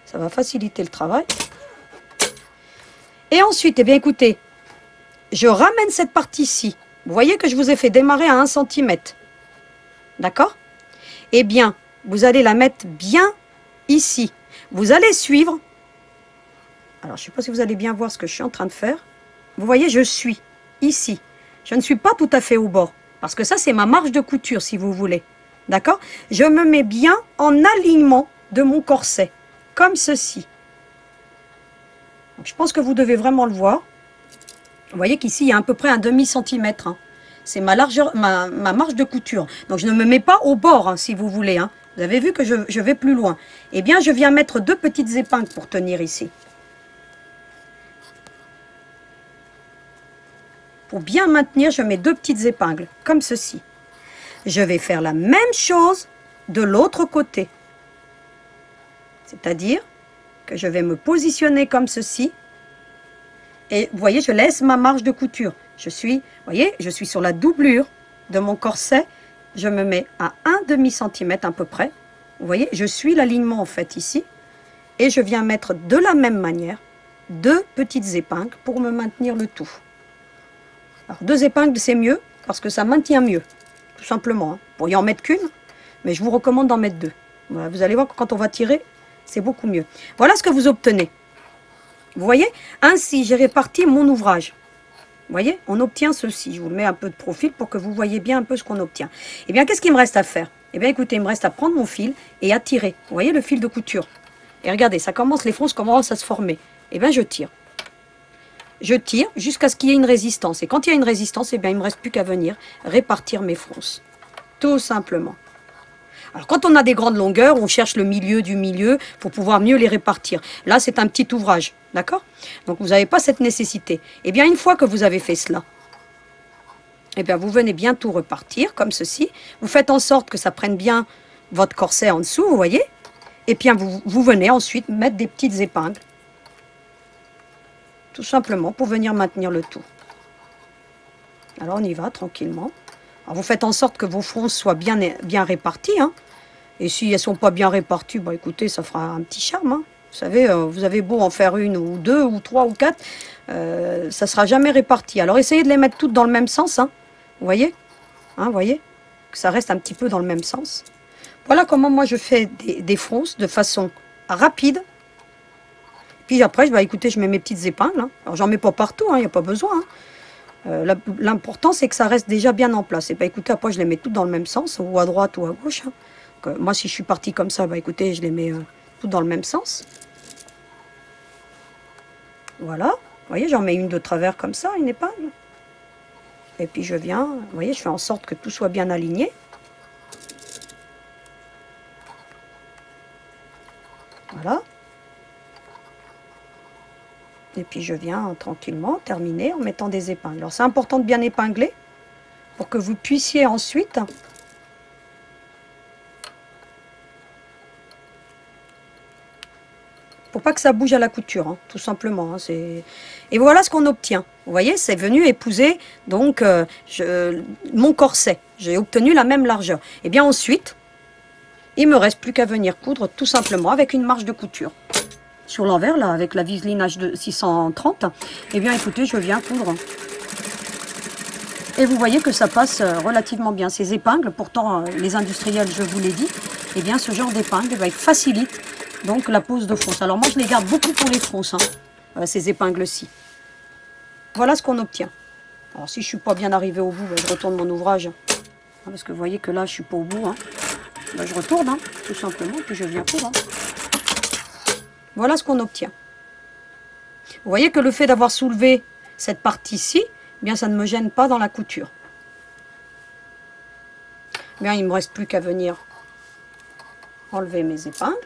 Ça va faciliter le travail. Et ensuite, eh bien, écoutez, je ramène cette partie-ci. Vous voyez que je vous ai fait démarrer à 1 cm. D'accord? Eh bien, vous allez la mettre bien ici. Vous allez suivre. Alors, je ne sais pas si vous allez bien voir ce que je suis en train de faire. Vous voyez, je suis ici. Je ne suis pas tout à fait au bord. Parce que ça, c'est ma marge de couture, si vous voulez. D'accord? Je me mets bien en alignement de mon corset. Comme ceci. Donc, je pense que vous devez vraiment le voir. Vous voyez qu'ici, il y a à peu près un demi-centimètre. Hein. C'est ma largeur, ma marge de couture. Donc, je ne me mets pas au bord, hein, si vous voulez. Hein. Vous avez vu que je vais plus loin. Eh bien, je viens mettre 2 petites épingles pour tenir ici. Pour bien maintenir, je mets 2 petites épingles, comme ceci. Je vais faire la même chose de l'autre côté. C'est-à-dire que je vais me positionner comme ceci. Et vous voyez, je laisse ma marge de couture. Je suis, vous voyez, je suis sur la doublure de mon corset. Je me mets à 1 demi-centimètre à peu près. Vous voyez, je suis l'alignement en fait ici. Et je viens mettre de la même manière 2 petites épingles pour me maintenir le tout. Alors, 2 épingles, c'est mieux parce que ça maintient mieux, tout simplement. Hein. Vous pourriez en mettre qu'une, mais je vous recommande d'en mettre 2. Voilà, vous allez voir que quand on va tirer, c'est beaucoup mieux. Voilà ce que vous obtenez. Vous voyez? Ainsi, j'ai réparti mon ouvrage. Vous voyez? On obtient ceci. Je vous mets un peu de profil pour que vous voyez bien un peu ce qu'on obtient. Eh bien, qu'est-ce qu'il me reste à faire? Eh bien, écoutez, il me reste à prendre mon fil et à tirer. Vous voyez le fil de couture? Et regardez, ça commence, les fronces commencent à se former. Eh bien, je tire. Je tire jusqu'à ce qu'il y ait une résistance. Et quand il y a une résistance, eh bien, il ne me reste plus qu'à venir répartir mes fronces. Tout simplement. Alors, quand on a des grandes longueurs, on cherche le milieu du milieu pour pouvoir mieux les répartir. Là, c'est un petit ouvrage, d'accord? Donc, vous n'avez pas cette nécessité. Eh bien, une fois que vous avez fait cela, eh bien, vous venez bien tout repartir, comme ceci. Vous faites en sorte que ça prenne bien votre corset en dessous, vous voyez? Et puis, vous venez ensuite mettre des petites épingles. Tout simplement pour venir maintenir le tout. Alors on y va tranquillement. Alors, vous faites en sorte que vos fronces soient bien réparties. Hein. Et si elles ne sont pas bien réparties, bah, écoutez, ça fera un petit charme. Hein. Vous savez, vous avez beau en faire 1 ou 2 ou 3 ou 4, ça ne sera jamais réparti. Alors essayez de les mettre toutes dans le même sens. Hein. Vous voyez? Hein, vous voyez? Que ça reste un petit peu dans le même sens. Voilà comment moi je fais des fronces de façon rapide. Puis après, bah, écoutez, je mets mes petites épingles. Hein. Alors, j'en mets pas partout, il n'y a pas besoin. Hein. L'important, c'est que ça reste déjà bien en place. Et bah, écoutez, après, je les mets toutes dans le même sens, ou à droite ou à gauche. Hein. Donc, moi, si je suis partie comme ça, bah, écoutez, je les mets toutes dans le même sens. Voilà. Vous voyez, j'en mets une de travers comme ça, une épingle. Et puis, je viens, vous voyez, je fais en sorte que tout soit bien aligné. Voilà. Et puis je viens tranquillement terminer en mettant des épingles. Alors c'est important de bien épingler pour que vous puissiez ensuite pour pas que ça bouge à la couture, hein, tout simplement. Hein, et voilà ce qu'on obtient. Vous voyez, c'est venu épouser donc mon corset. J'ai obtenu la même largeur. Et bien ensuite, Il me reste plus qu'à venir coudre tout simplement avec une marge de couture. Sur l'envers, là, avec la viseline H630, eh bien écoutez, je viens coudre. Et vous voyez que ça passe relativement bien. Ces épingles, pourtant les industriels, je vous l'ai dit, eh bien ce genre d'épingles facilite donc la pose de fronce. Alors moi je les garde beaucoup pour les fronces, hein, ces épingles-ci. Voilà ce qu'on obtient. Alors si je ne suis pas bien arrivé au bout, je retourne mon ouvrage. Parce que vous voyez que là je ne suis pas au bout. Hein. Je retourne, hein, tout simplement, puis je viens coudre. Hein. Voilà ce qu'on obtient. Vous voyez que le fait d'avoir soulevé cette partie-ci, eh bien ça ne me gêne pas dans la couture. Eh bien, il ne me reste plus qu'à venir enlever mes épingles,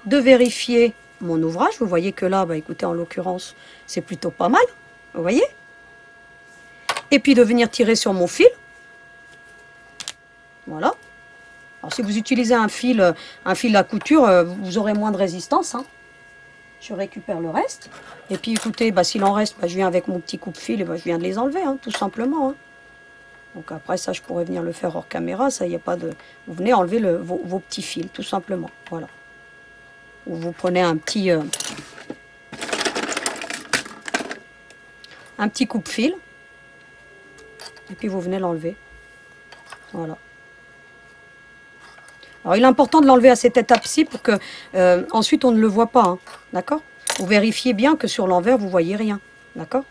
de vérifier mon ouvrage. Vous voyez que là, écoutez, en l'occurrence, c'est plutôt pas mal. Vous voyez? Et puis de venir tirer sur mon fil. Voilà. Alors si vous utilisez un fil à couture, vous aurez moins de résistance. Hein. Je récupère le reste. Et puis écoutez, s'il en reste, je viens avec mon petit coupe-fil et je viens de les enlever, hein, tout simplement. Hein. Donc après ça, je pourrais venir le faire hors caméra. Ça, il n'y a pas de. Vous venez enlever vos petits fils, tout simplement. Voilà. Ou vous prenez un petit coupe-fil. Et puis vous venez l'enlever. Voilà. Alors il est important de l'enlever à cette étape-ci pour que ensuite on ne le voit pas. Hein, d'accord? Vous vérifiez bien que sur l'envers vous voyez rien. D'accord?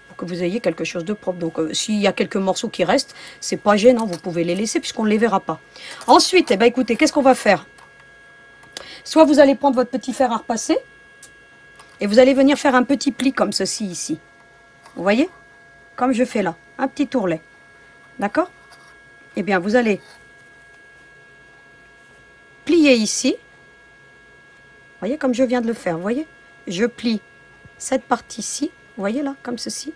Pour que vous ayez quelque chose de propre. Donc s'il y a quelques morceaux qui restent, c'est pas gênant, vous pouvez les laisser puisqu'on ne les verra pas. Ensuite, écoutez, qu'est-ce qu'on va faire? Soit vous allez prendre votre petit fer à repasser et vous allez venir faire un petit pli comme ceci ici. Vous voyez? Comme je fais là, un petit tourlet. D'accord? Eh bien, vous allez plier ici. Vous voyez comme je viens de le faire, vous voyez? Je plie cette partie-ci, vous voyez là, comme ceci.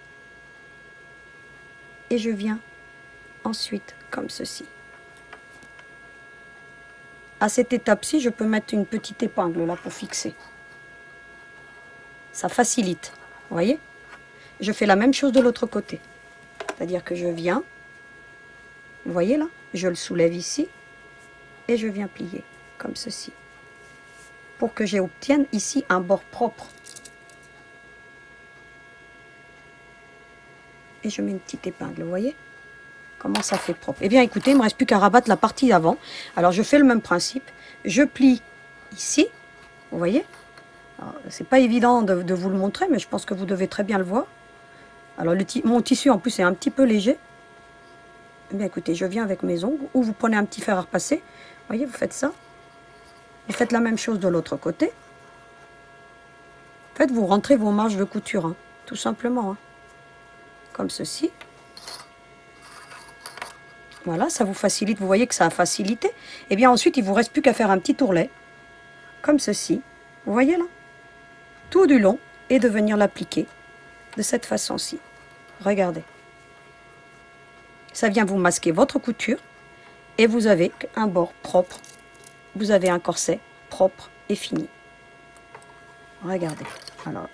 Et je viens ensuite comme ceci. À cette étape-ci, je peux mettre une petite épingle là pour fixer. Ça facilite, vous voyez? Je fais la même chose de l'autre côté. C'est-à-dire que je viens, vous voyez là, je le soulève ici et je viens plier comme ceci. Pour que j'obtienne ici un bord propre. Et je mets une petite épingle, vous voyez? Comment ça fait propre? Eh bien écoutez, il ne me reste plus qu'à rabattre la partie d'avant. Alors je fais le même principe. Je plie ici, vous voyez? C'est pas évident de vous le montrer, mais je pense que vous devez très bien le voir. Alors mon tissu en plus est un petit peu léger. Eh bien écoutez, je viens avec mes ongles, ou vous prenez un petit fer à repasser. Vous voyez, vous faites ça. Vous faites la même chose de l'autre côté. En fait, vous rentrez vos marges de couture, hein, tout simplement. Hein. Comme ceci. Voilà, ça vous facilite. Vous voyez que ça a facilité. Et bien ensuite, il ne vous reste plus qu'à faire un petit tourlet. Comme ceci. Vous voyez là? Tout du long. Et de venir l'appliquer de cette façon-ci. Regardez. Ça vient vous masquer votre couture. Et vous avez un bord propre. Vous avez un corset propre et fini. Regardez. Alors,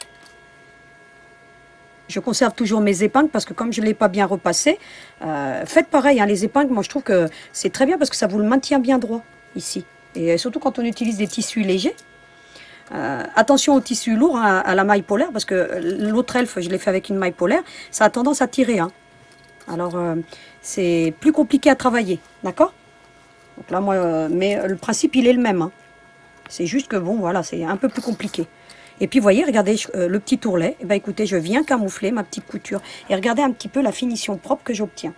je conserve toujours mes épingles parce que comme je ne l'ai pas bien repassé, faites pareil. Hein, les épingles, moi je trouve que c'est très bien parce que ça vous le maintient bien droit ici. Et surtout quand on utilise des tissus légers. Attention aux tissus lourds, hein, à la maille polaire, parce que l'autre elfe, je l'ai fait avec une maille polaire, ça a tendance à tirer. Hein. Alors, c'est plus compliqué à travailler, d'accord? Donc là, moi, mais le principe, il est le même. Hein. C'est juste que, bon, voilà, c'est un peu plus compliqué. Et puis, vous voyez, regardez le petit tourlet. Eh bien, écoutez, je viens camoufler ma petite couture. Et regardez un petit peu la finition propre que j'obtiens.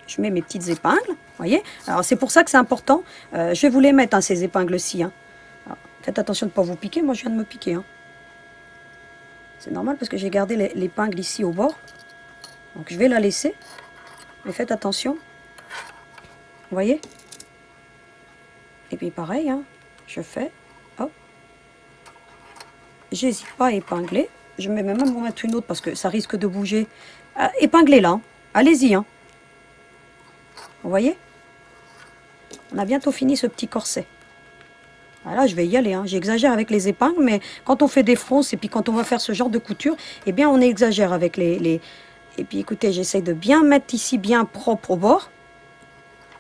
Je mets mes petites épingles, vous voyez. Alors, c'est pour ça que c'est important. Je vais vous les mettre, hein, ces épingles-ci. Hein. Faites attention de ne pas vous piquer. Moi, je viens de me piquer. Hein. C'est normal parce que j'ai gardé l'épingle ici au bord. Donc, je vais la laisser. Mais faites attention. Vous voyez? Et puis, pareil, hein, je fais. Hop. J'hésite pas à épingler. Je vais même vous mettre une autre parce que ça risque de bouger. Épinglez là. Hein. Allez-y. Hein. Vous voyez? On a bientôt fini ce petit corset. Voilà, je vais y aller. Hein. J'exagère avec les épingles, mais quand on fait des fronces et puis quand on va faire ce genre de couture, eh bien, on exagère avec les... Et puis, écoutez, j'essaie de bien mettre ici bien propre au bord.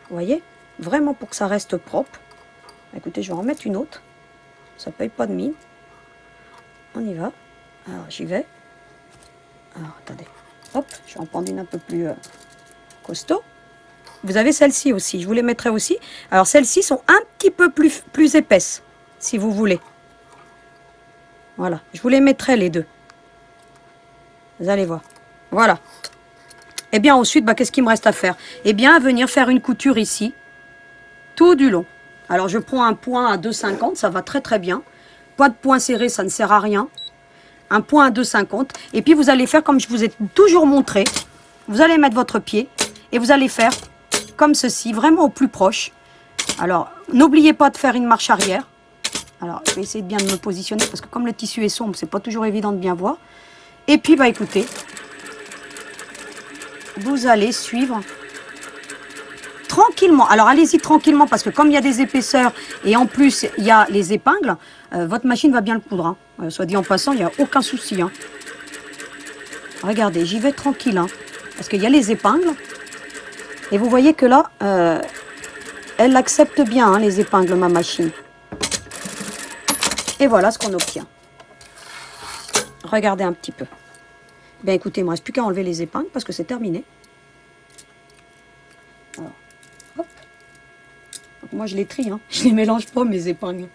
Vous voyez? vraiment pour que ça reste propre. Écoutez, je vais en remettre une autre. Ça paye pas de mine. On y va. Alors, j'y vais. Alors, attendez. Hop, je vais en prendre une un peu plus costaud. Vous avez celle-ci aussi. Je vous les mettrai aussi. Alors, celles-ci sont un petit peu plus épaisses, si vous voulez. Voilà. Je vous les mettrai les deux. Vous allez voir. Voilà. Et bien, ensuite, bah, qu'est-ce qu'il me reste à faire? Eh bien, venir faire une couture ici, tout du long. Alors, je prends un point à 2,50. Ça va très, très bien. Pas de point serré, ça ne sert à rien. Un point à 2,50. Et puis, vous allez faire comme je vous ai toujours montré. Vous allez mettre votre pied et vous allez faire comme ceci, vraiment au plus proche. Alors, n'oubliez pas de faire une marche arrière. Alors, je vais essayer de bien me positionner parce que comme le tissu est sombre, c'est pas toujours évident de bien voir. Et puis, bah écoutez, vous allez suivre tranquillement. Alors, allez-y tranquillement parce que comme il y a des épaisseurs et en plus, il y a les épingles, votre machine va bien le coudre. Hein. Soit dit en passant, il n'y a aucun souci. Hein. Regardez, j'y vais tranquille. Hein, parce qu'il y a les épingles. Et vous voyez que là, elle accepte bien hein, les épingles, ma machine. Et voilà ce qu'on obtient. Regardez un petit peu. Bien écoutez, il ne me reste plus qu'à enlever les épingles parce que c'est terminé. Alors, hop. Donc, moi je les trie, hein. Je ne les mélange pas mes épingles.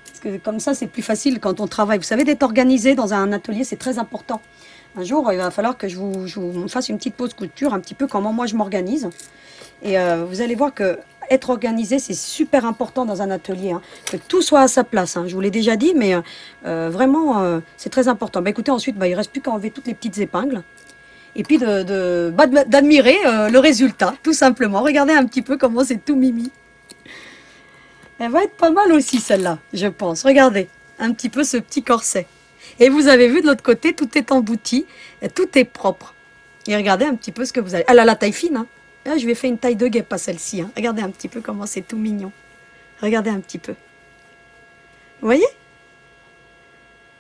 Parce que comme ça c'est plus facile quand on travaille. Vous savez, d'être organisé dans un atelier, c'est très important. Un jour, il va falloir que je vous fasse une petite pause couture, un petit peu comment moi je m'organise. Et vous allez voir que être organisé, c'est super important dans un atelier. Hein, que tout soit à sa place. Hein. Je vous l'ai déjà dit, mais vraiment, c'est très important. Bah, écoutez, ensuite, bah, il ne reste plus qu'à enlever toutes les petites épingles. Et puis d'admirer le résultat, tout simplement. Regardez un petit peu comment c'est tout mimi. Elle va être pas mal aussi, celle-là, je pense. Regardez, un petit peu ce petit corset. Et vous avez vu de l'autre côté, tout est embouti, et tout est propre. Et regardez un petit peu ce que vous avez. Elle a la taille fine. Hein. Là, je lui ai fait une taille de guêpe à celle-ci. Hein. Regardez un petit peu comment c'est tout mignon. Regardez un petit peu. Vous voyez?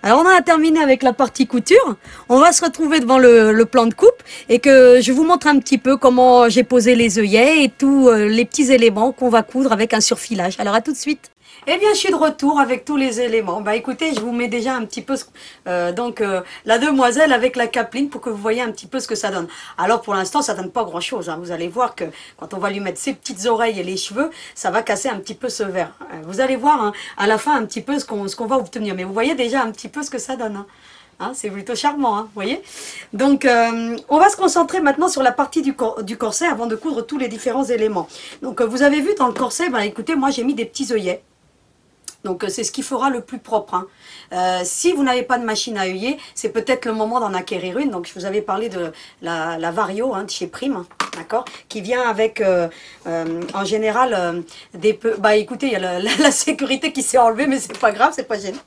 Alors, on a terminé avec la partie couture. On va se retrouver devant le plan de coupe et que je vous montre un petit peu comment j'ai posé les œillets et tous les petits éléments qu'on va coudre avec un surfilage. Alors, à tout de suite. Eh bien, je suis de retour avec tous les éléments. Bah, écoutez, je vous mets déjà un petit peu la demoiselle avec la capeline pour que vous voyez un petit peu ce que ça donne. Alors, pour l'instant, ça donne pas grand-chose. Hein. Vous allez voir que quand on va lui mettre ses petites oreilles et les cheveux, ça va casser un petit peu ce verre. Vous allez voir hein, à la fin un petit peu ce qu'on va obtenir. Mais vous voyez déjà un petit peu ce que ça donne. Hein. Hein, c'est plutôt charmant, hein, vous voyez. Donc, on va se concentrer maintenant sur la partie du corset avant de coudre tous les différents éléments. Donc, vous avez vu dans le corset, bah, écoutez, moi j'ai mis des petits œillets. Donc c'est ce qui fera le plus propre. Hein. Si vous n'avez pas de machine à œiller, c'est peut-être le moment d'en acquérir une. Donc je vous avais parlé de la Vario hein, de chez Prime, d'accord, qui vient avec en général des peu. Bah écoutez, il y a la sécurité qui s'est enlevée, mais c'est pas grave, c'est pas gênant.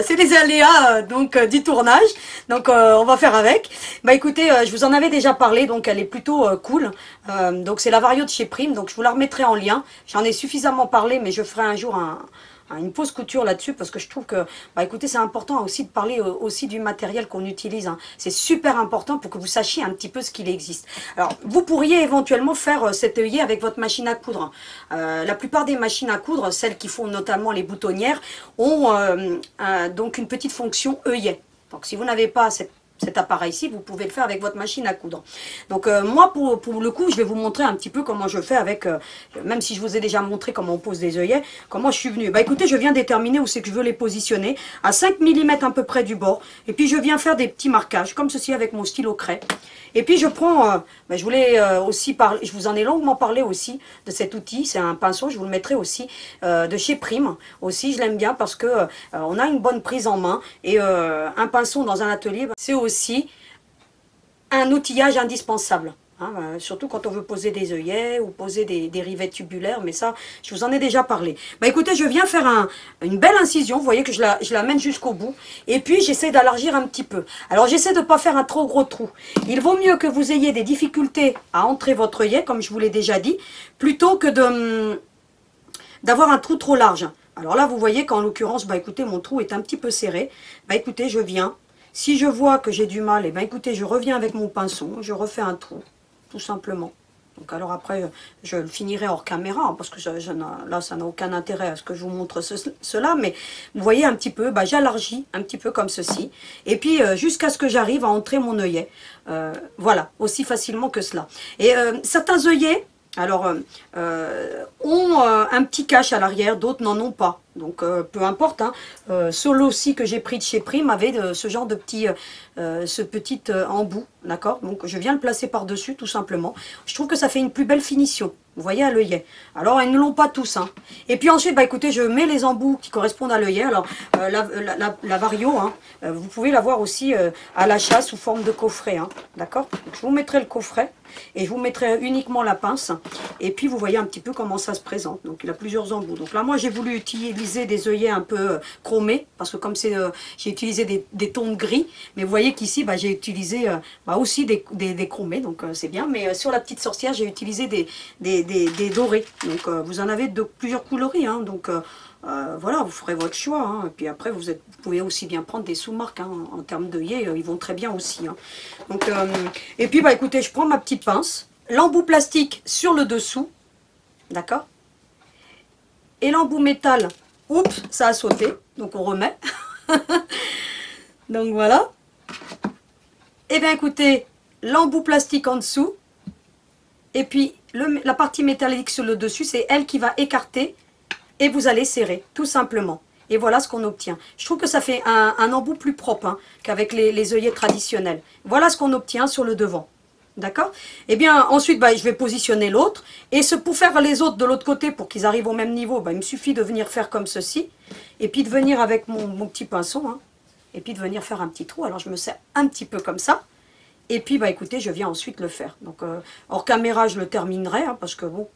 C'est les aléas donc du tournage. Donc on va faire avec. Bah écoutez, je vous en avais déjà parlé, donc elle est plutôt cool. Donc c'est la Vario de chez Prime, donc je vous la remettrai en lien. J'en ai suffisamment parlé, mais je ferai un jour une pause couture là-dessus parce que je trouve que, bah écoutez, c'est important aussi de parler aussi du matériel qu'on utilise. Hein. C'est super important pour que vous sachiez un petit peu ce qu'il existe. Alors, vous pourriez éventuellement faire cet œillet avec votre machine à coudre. La plupart des machines à coudre, celles qui font notamment les boutonnières, ont donc une petite fonction œillet. Donc, si vous n'avez pas cet appareil-ci, vous pouvez le faire avec votre machine à coudre. Donc moi, pour le coup, je vais vous montrer un petit peu comment je fais avec, même si je vous ai déjà montré comment on pose des œillets, comment je suis venue. Bah écoutez, je viens déterminer où c'est que je veux les positionner, à 5 mm à peu près du bord, et puis je viens faire des petits marquages, comme ceci avec mon stylo craie. Et puis je prends, je voulais aussi parler, je vous en ai longuement parlé aussi de cet outil, c'est un pinceau, je vous le mettrai aussi, de chez Prime, aussi je l'aime bien parce que on a une bonne prise en main, et un pinceau dans un atelier, c'est aussi un outillage indispensable. Hein, surtout quand on veut poser des œillets ou poser des rivets tubulaires, mais ça, je vous en ai déjà parlé. Bah écoutez, je viens faire une belle incision, vous voyez que je la mène jusqu'au bout, et puis j'essaie d'élargir un petit peu. Alors j'essaie de ne pas faire un trop gros trou. Il vaut mieux que vous ayez des difficultés à entrer votre œillet, comme je vous l'ai déjà dit, plutôt que d'avoir un trou trop large. Alors là, vous voyez qu'en l'occurrence, bah écoutez, mon trou est un petit peu serré. Bah écoutez, je viens. Si je vois que j'ai du mal, eh ben écoutez, je reviens avec mon pinceau, je refais un trou, tout simplement. Donc alors après, je le finirai hors caméra, parce que là, ça n'a aucun intérêt à ce que je vous montre cela. Mais vous voyez un petit peu, j'élargis un petit peu comme ceci. Et puis, jusqu'à ce que j'arrive à entrer mon œillet. Voilà, aussi facilement que cela. Et certains œillets, alors, ont un petit cache à l'arrière, d'autres n'en ont pas. Donc, peu importe. Hein. Celui-ci que j'ai pris de chez Prime avait ce genre de petit, ce petit embout, d'accord. Donc, je viens le placer par-dessus, tout simplement. Je trouve que ça fait une plus belle finition. Vous voyez, à l'œillet. Alors, ils ne l'ont pas tous. Hein. Et puis ensuite, écoutez, je mets les embouts qui correspondent à l'œillet. Alors, la Vario, hein, vous pouvez l'avoir aussi à l'achat sous forme de coffret. Hein, d'accord. Je vous mettrai le coffret. Et je vous mettrai uniquement la pince. Et puis, vous voyez un petit peu comment ça se présente. Donc, il a plusieurs embouts. Donc là, moi, j'ai voulu utiliser des œillets un peu chromés. Parce que comme c'est, j'ai utilisé des tons de gris. Mais vous voyez qu'ici, j'ai utilisé aussi des chromés. Donc, c'est bien. Mais sur la petite sorcière, j'ai utilisé des dorés. Donc, vous en avez de plusieurs coloris. Hein, donc, voilà, vous ferez votre choix. Hein. Et puis après, vous pouvez aussi bien prendre des sous-marques. Hein, en termes d'œillets, ils vont très bien aussi. Hein. Donc, et puis, écoutez, je prends ma petite pince. L'embout plastique sur le dessous. D'accord. Et l'embout métal. Oups, ça a sauté. Donc, on remet. Donc, voilà. Et bien, écoutez, l'embout plastique en dessous. Et puis, la partie métallique sur le dessus, c'est elle qui va écarter. Et vous allez serrer, tout simplement. Et voilà ce qu'on obtient. Je trouve que ça fait un embout plus propre hein, qu'avec les œillets traditionnels. Voilà ce qu'on obtient sur le devant. D'accord? Et bien, ensuite, je vais positionner l'autre. Et pour faire les autres de l'autre côté, pour qu'ils arrivent au même niveau, il me suffit de venir faire comme ceci. Et puis de venir avec mon petit pinceau. Hein, et puis de venir faire un petit trou. Alors, je me sers un petit peu comme ça. Et puis, écoutez, je viens ensuite le faire. Donc, hors caméra, je le terminerai. Hein, parce que bon...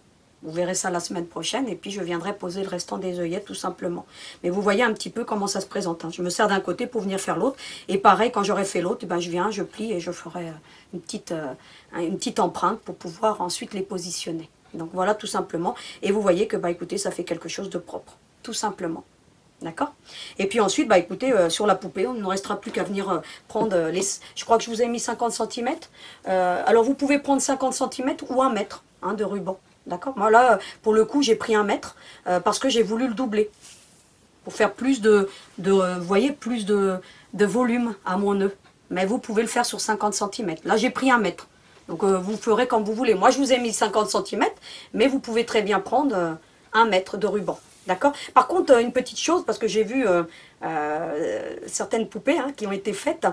Vous verrez ça la semaine prochaine et puis je viendrai poser le restant des œillettes tout simplement. Mais vous voyez un petit peu comment ça se présente. Hein. Je me sers d'un côté pour venir faire l'autre. Et pareil, quand j'aurai fait l'autre, je viens, je plie et je ferai une petite empreinte pour pouvoir ensuite les positionner. Donc voilà tout simplement. Et vous voyez que écoutez, ça fait quelque chose de propre. Tout simplement. D'accord. Et puis ensuite, écoutez, sur la poupée, on ne restera plus qu'à venir prendre les... Je crois que je vous ai mis 50 cm. Alors vous pouvez prendre 50 cm ou 1 mètre hein, de ruban. D'accord. Moi là, pour le coup, j'ai pris 1 mètre parce que j'ai voulu le doubler. Pour faire plus vous voyez, plus de volume à mon nœud. Mais vous pouvez le faire sur 50 cm. Là, j'ai pris 1 mètre. Donc, vous ferez comme vous voulez. Moi, je vous ai mis 50 cm, mais vous pouvez très bien prendre 1 mètre de ruban. D'accord. Par contre, une petite chose, parce que j'ai vu certaines poupées hein, qui ont été faites.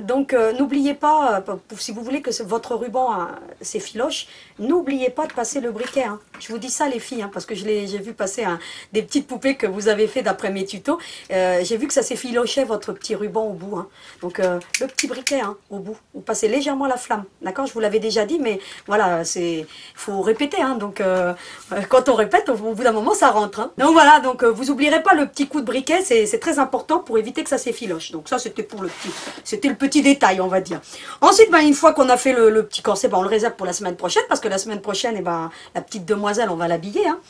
Donc, n'oubliez pas, si vous voulez que votre ruban s'effiloche, n'oubliez pas de passer le briquet. Hein. Je vous dis ça, les filles, hein, parce que j'ai vu passer des petites poupées que vous avez fait d'après mes tutos. J'ai vu que ça s'effilochait, votre petit ruban au bout. Hein. Donc, le petit briquet hein, au bout. Vous passez légèrement la flamme. D'accord. Je vous l'avais déjà dit, mais voilà, il faut répéter. Hein. Donc, quand on répète, au bout d'un moment, ça rentre. Hein. Donc, voilà, donc, vous n'oublierez pas le petit coup de briquet, c'est très important pour éviter que ça s'effiloche. Donc ça, c'était pour c'était le petit détail, on va dire. Ensuite, une fois qu'on a fait le petit corset, on le réserve pour la semaine prochaine, parce que la semaine prochaine, la petite demoiselle, on va l'habiller. Hein.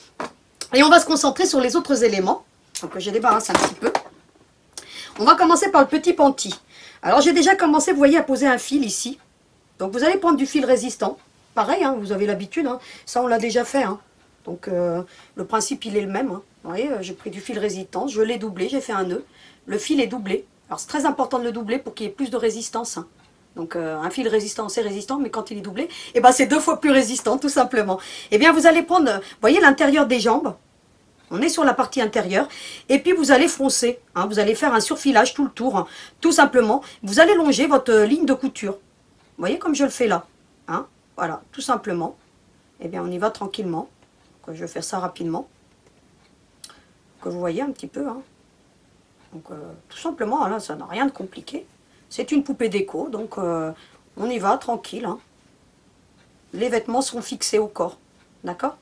Et on va se concentrer sur les autres éléments. Donc j'ai débarrassé un petit peu. On va commencer par le petit panty. Alors j'ai déjà commencé, vous voyez, à poser un fil ici. Donc vous allez prendre du fil résistant. Pareil, hein, vous avez l'habitude, hein. Ça on l'a déjà fait. Hein. Donc le principe il est le même. Hein. Vous voyez, j'ai pris du fil résistant, je l'ai doublé, j'ai fait un nœud. Le fil est doublé. Alors c'est très important de le doubler pour qu'il y ait plus de résistance. Hein. Donc un fil résistant, c'est résistant, mais quand il est doublé, c'est 2 fois plus résistant, tout simplement. Eh bien, vous allez prendre, vous voyez l'intérieur des jambes. On est sur la partie intérieure. Et puis vous allez froncer. Hein, vous allez faire un surfilage tout le tour. Hein, tout simplement. Vous allez longer votre ligne de couture. Vous voyez comme je le fais là. Hein, voilà, tout simplement. Eh bien, on y va tranquillement. Donc, je vais faire ça rapidement. Que vous voyez un petit peu. Hein. Donc, tout simplement, là, ça n'a rien de compliqué. C'est une poupée déco, donc on y va tranquille. Hein. Les vêtements seront fixés au corps. D'accord?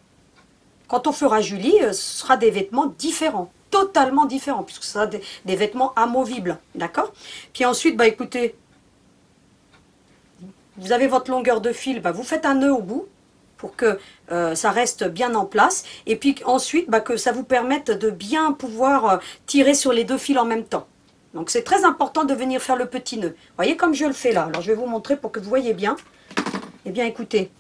Quand on fera Julie, ce sera des vêtements différents. Totalement différents, puisque ce sera des vêtements amovibles. D'accord? Puis ensuite, écoutez, vous avez votre longueur de fil, vous faites un nœud au bout, pour que ça reste bien en place. Et puis ensuite, que ça vous permette de bien pouvoir tirer sur les 2 fils en même temps. Donc c'est très important de venir faire le petit nœud. Vous voyez comme je le fais là. Alors je vais vous montrer pour que vous voyez bien. Eh bien écoutez,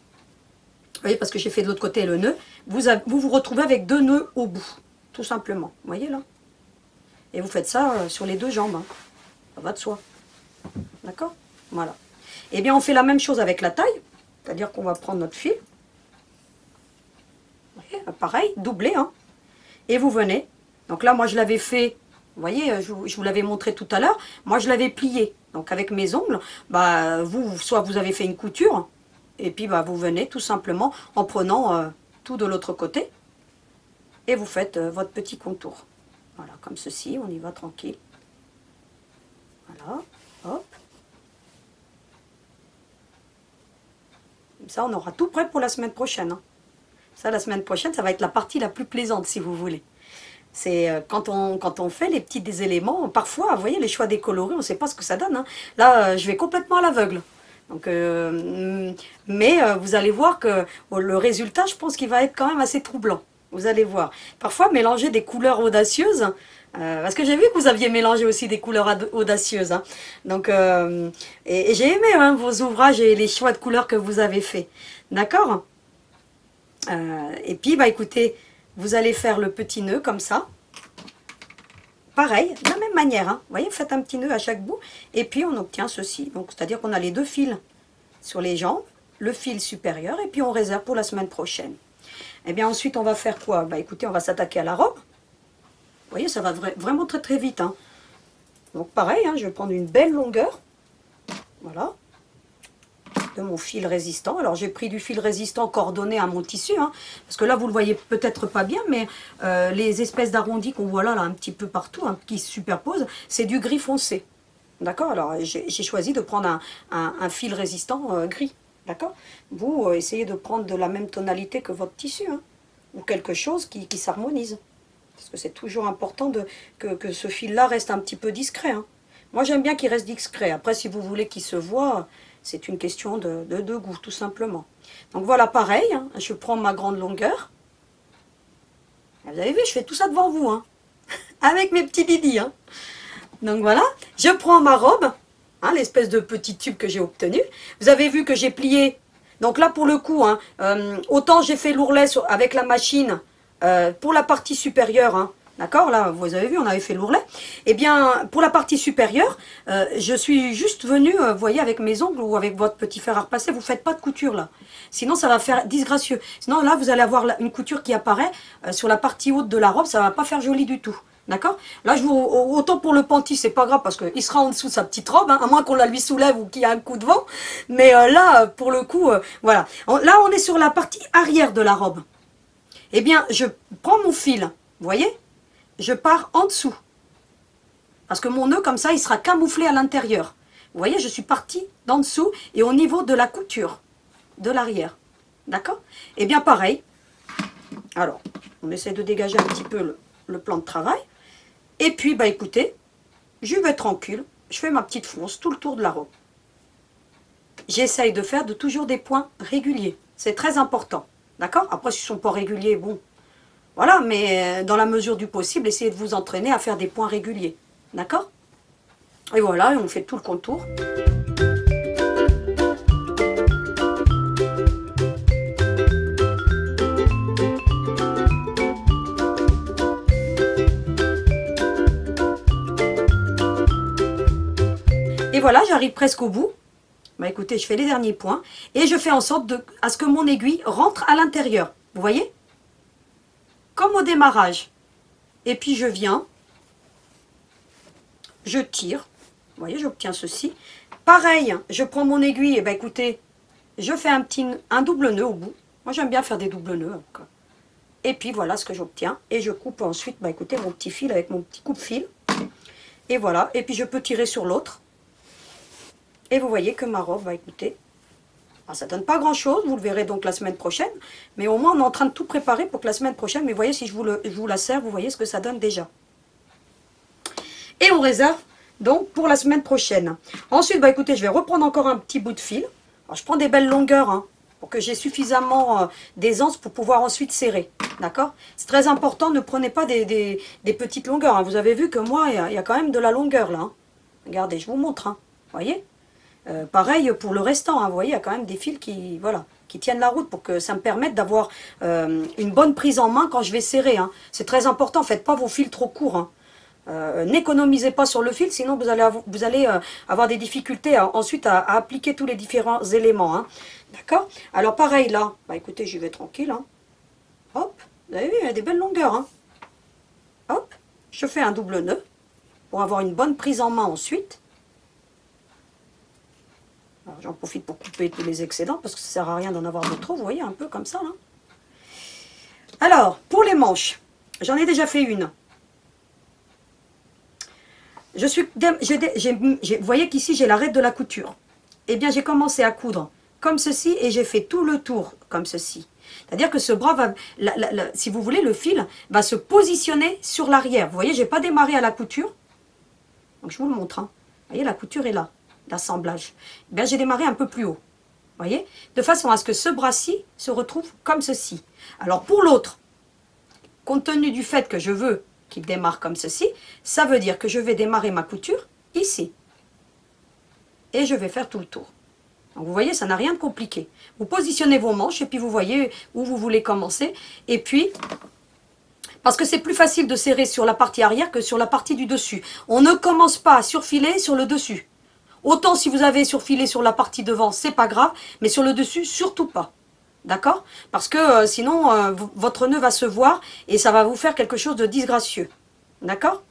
Vous voyez, parce que j'ai fait de l'autre côté le nœud. Vous vous retrouvez avec 2 nœuds au bout, tout simplement. Vous voyez là? Et vous faites ça sur les 2 jambes. Hein. Ça va de soi. D'accord? Voilà. Eh bien, on fait la même chose avec la taille. C'est-à-dire qu'on va prendre notre fil. Vous voyez, pareil, doublé. Hein. Et vous venez. Donc là, moi, je l'avais fait. Vous voyez, je vous l'avais montré tout à l'heure. Moi, je l'avais plié. Donc, avec mes ongles, bah, soit vous avez fait une couture. Et puis, bah, vous venez tout simplement en prenant tout de l'autre côté. Et vous faites votre petit contour. Voilà, comme ceci. On y va tranquille. Voilà. Hop. Comme ça, on aura tout prêt pour la semaine prochaine. Hein. Ça, la semaine prochaine, ça va être la partie la plus plaisante, si vous voulez. C'est quand on fait les petits des éléments, parfois, vous voyez, les choix des coloris, on ne sait pas ce que ça donne. Hein. Là, je vais complètement à l'aveugle. Donc, vous allez voir que le résultat, je pense qu'il va être quand même assez troublant. Vous allez voir. Parfois, mélanger des couleurs audacieuses, parce que j'ai vu que vous aviez mélangé aussi des couleurs audacieuses. Hein. Donc, et j'ai aimé hein, vos ouvrages et les choix de couleurs que vous avez fait. D'accord? Et puis, bah écoutez, vous allez faire le petit nœud comme ça. Pareil, de la même manière. Hein. Vous voyez, faites un petit nœud à chaque bout. Et puis, on obtient ceci. Donc, c'est-à-dire qu'on a les 2 fils sur les jambes, le fil supérieur, et puis on réserve pour la semaine prochaine. Et bien, ensuite, on va faire quoi? Bah écoutez, on va s'attaquer à la robe. Vous voyez, ça va vraiment très très vite. Hein. Donc, pareil, hein, je vais prendre une belle longueur. Voilà. De mon fil résistant. Alors j'ai pris du fil résistant coordonné à mon tissu, hein, parce que là vous le voyez peut-être pas bien, mais les espèces d'arrondis qu'on voit là, un petit peu partout, hein, qui se superposent, c'est du gris foncé. D'accord? Alors j'ai choisi de prendre un fil résistant gris. D'accord? Vous essayez de prendre de la même tonalité que votre tissu, hein, ou quelque chose qui s'harmonise. Parce que c'est toujours important que ce fil-là reste un petit peu discret. Hein. Moi j'aime bien qu'il reste discret. Après si vous voulez qu'il se voit, c'est une question de goût, tout simplement. Donc voilà, pareil, hein, je prends ma grande longueur. Vous avez vu, je fais tout ça devant vous, hein, avec mes petits didis. Hein. Donc voilà, je prends ma robe, hein, l'espèce de petit tube que j'ai obtenu. Vous avez vu que j'ai plié. Donc là, pour le coup, hein, autant j'ai fait l'ourlet avec la machine pour la partie supérieure, hein, d'accord, là, vous avez vu, on avait fait l'ourlet. Eh bien, pour la partie supérieure, je suis juste venue, vous voyez, avec mes ongles ou avec votre petit fer à repasser, vous ne faites pas de couture, là. Sinon, ça va faire disgracieux. Sinon, là, vous allez avoir une couture qui apparaît sur la partie haute de la robe, ça ne va pas faire joli du tout. D'accord? Là, autant pour le panty, c'est pas grave, parce qu'il sera en dessous de sa petite robe, hein, à moins qu'on la lui soulève ou qu'il y ait un coup de vent. Mais là, pour le coup, voilà. Là, on est sur la partie arrière de la robe. Eh bien, je prends mon fil, vous voyez? Je pars en dessous. Parce que mon nœud, comme ça, il sera camouflé à l'intérieur. Vous voyez, je suis partie d'en dessous et au niveau de la couture, de l'arrière. D'accord? Eh bien, pareil. Alors, on essaie de dégager un petit peu le plan de travail. Et puis, bah écoutez, je vais tranquille. Je fais ma petite fronce tout le tour de la robe. J'essaye de faire toujours des points réguliers. C'est très important. D'accord? Après, si ce ne sont pas réguliers, bon... Voilà, mais dans la mesure du possible, essayez de vous entraîner à faire des points réguliers. D'accord? Et voilà, on fait tout le contour. Et voilà, j'arrive presque au bout. Bah écoutez, je fais les derniers points. Et je fais en sorte à ce que mon aiguille rentre à l'intérieur. Vous voyez? Comme au démarrage. Et puis je viens, je tire, vous voyez, j'obtiens ceci. Pareil, je prends mon aiguille, et ben écoutez, je fais un double nœud au bout. Moi j'aime bien faire des doubles nœuds. Donc. Et puis voilà ce que j'obtiens. Et je coupe ensuite, bah écoutez, mon petit fil avec mon petit coupe-fil. Et voilà, et puis je peux tirer sur l'autre. Et vous voyez que ma robe, bah écoutez, ça ne donne pas grand chose, vous le verrez donc la semaine prochaine, mais au moins on est en train de tout préparer pour que la semaine prochaine, mais vous voyez si je vous la sers, vous voyez ce que ça donne déjà. Et on réserve donc pour la semaine prochaine. Ensuite, bah écoutez, je vais reprendre encore un petit bout de fil. Alors, je prends des belles longueurs, hein, pour que j'ai suffisamment d'aisance pour pouvoir ensuite serrer. D'accord? C'est très important, ne prenez pas des petites longueurs. Hein. Vous avez vu que moi, il y a quand même de la longueur là. Hein. Regardez, je vous montre. Hein. Vous voyez? Pareil pour le restant, hein, vous voyez, il y a quand même des fils qui, voilà, qui tiennent la route pour que ça me permette d'avoir une bonne prise en main quand je vais serrer. Hein. C'est très important, faites pas vos fils trop courts. Hein. N'économisez pas sur le fil, sinon vous allez avoir des difficultés ensuite à appliquer tous les différents éléments. Hein. D'accord? Alors pareil là, bah écoutez, j'y vais tranquille. Hein. Hop, vous avez vu, il y a des belles longueurs. Hein. Hop, je fais un double nœud pour avoir une bonne prise en main ensuite. J'en profite pour couper tous les excédents parce que ça ne sert à rien d'en avoir de trop, vous voyez, un peu comme ça. Là. Alors, pour les manches, j'en ai déjà fait une. Vous voyez qu'ici, j'ai l'arête de la couture. Eh bien, j'ai commencé à coudre comme ceci et j'ai fait tout le tour comme ceci. C'est-à-dire que ce bras va, si vous voulez, le fil va se positionner sur l'arrière. Vous voyez, je n'ai pas démarré à la couture. Donc, je vous le montre. Hein. Vous voyez, la couture est là. L'assemblage. Eh j'ai démarré un peu plus haut, voyez, de façon à ce que ce bras-ci se retrouve comme ceci. Alors pour l'autre, compte tenu du fait que je veux qu'il démarre comme ceci, ça veut dire que je vais démarrer ma couture ici. Et je vais faire tout le tour. Donc vous voyez, ça n'a rien de compliqué. Vous positionnez vos manches et puis vous voyez où vous voulez commencer. Et puis, parce que c'est plus facile de serrer sur la partie arrière que sur la partie du dessus. On ne commence pas à surfiler sur le dessus. Autant si vous avez surfilé sur la partie devant, c'est pas grave, mais sur le dessus, surtout pas. D'accord? Parce que sinon, votre nœud va se voir et ça va vous faire quelque chose de disgracieux. D'accord?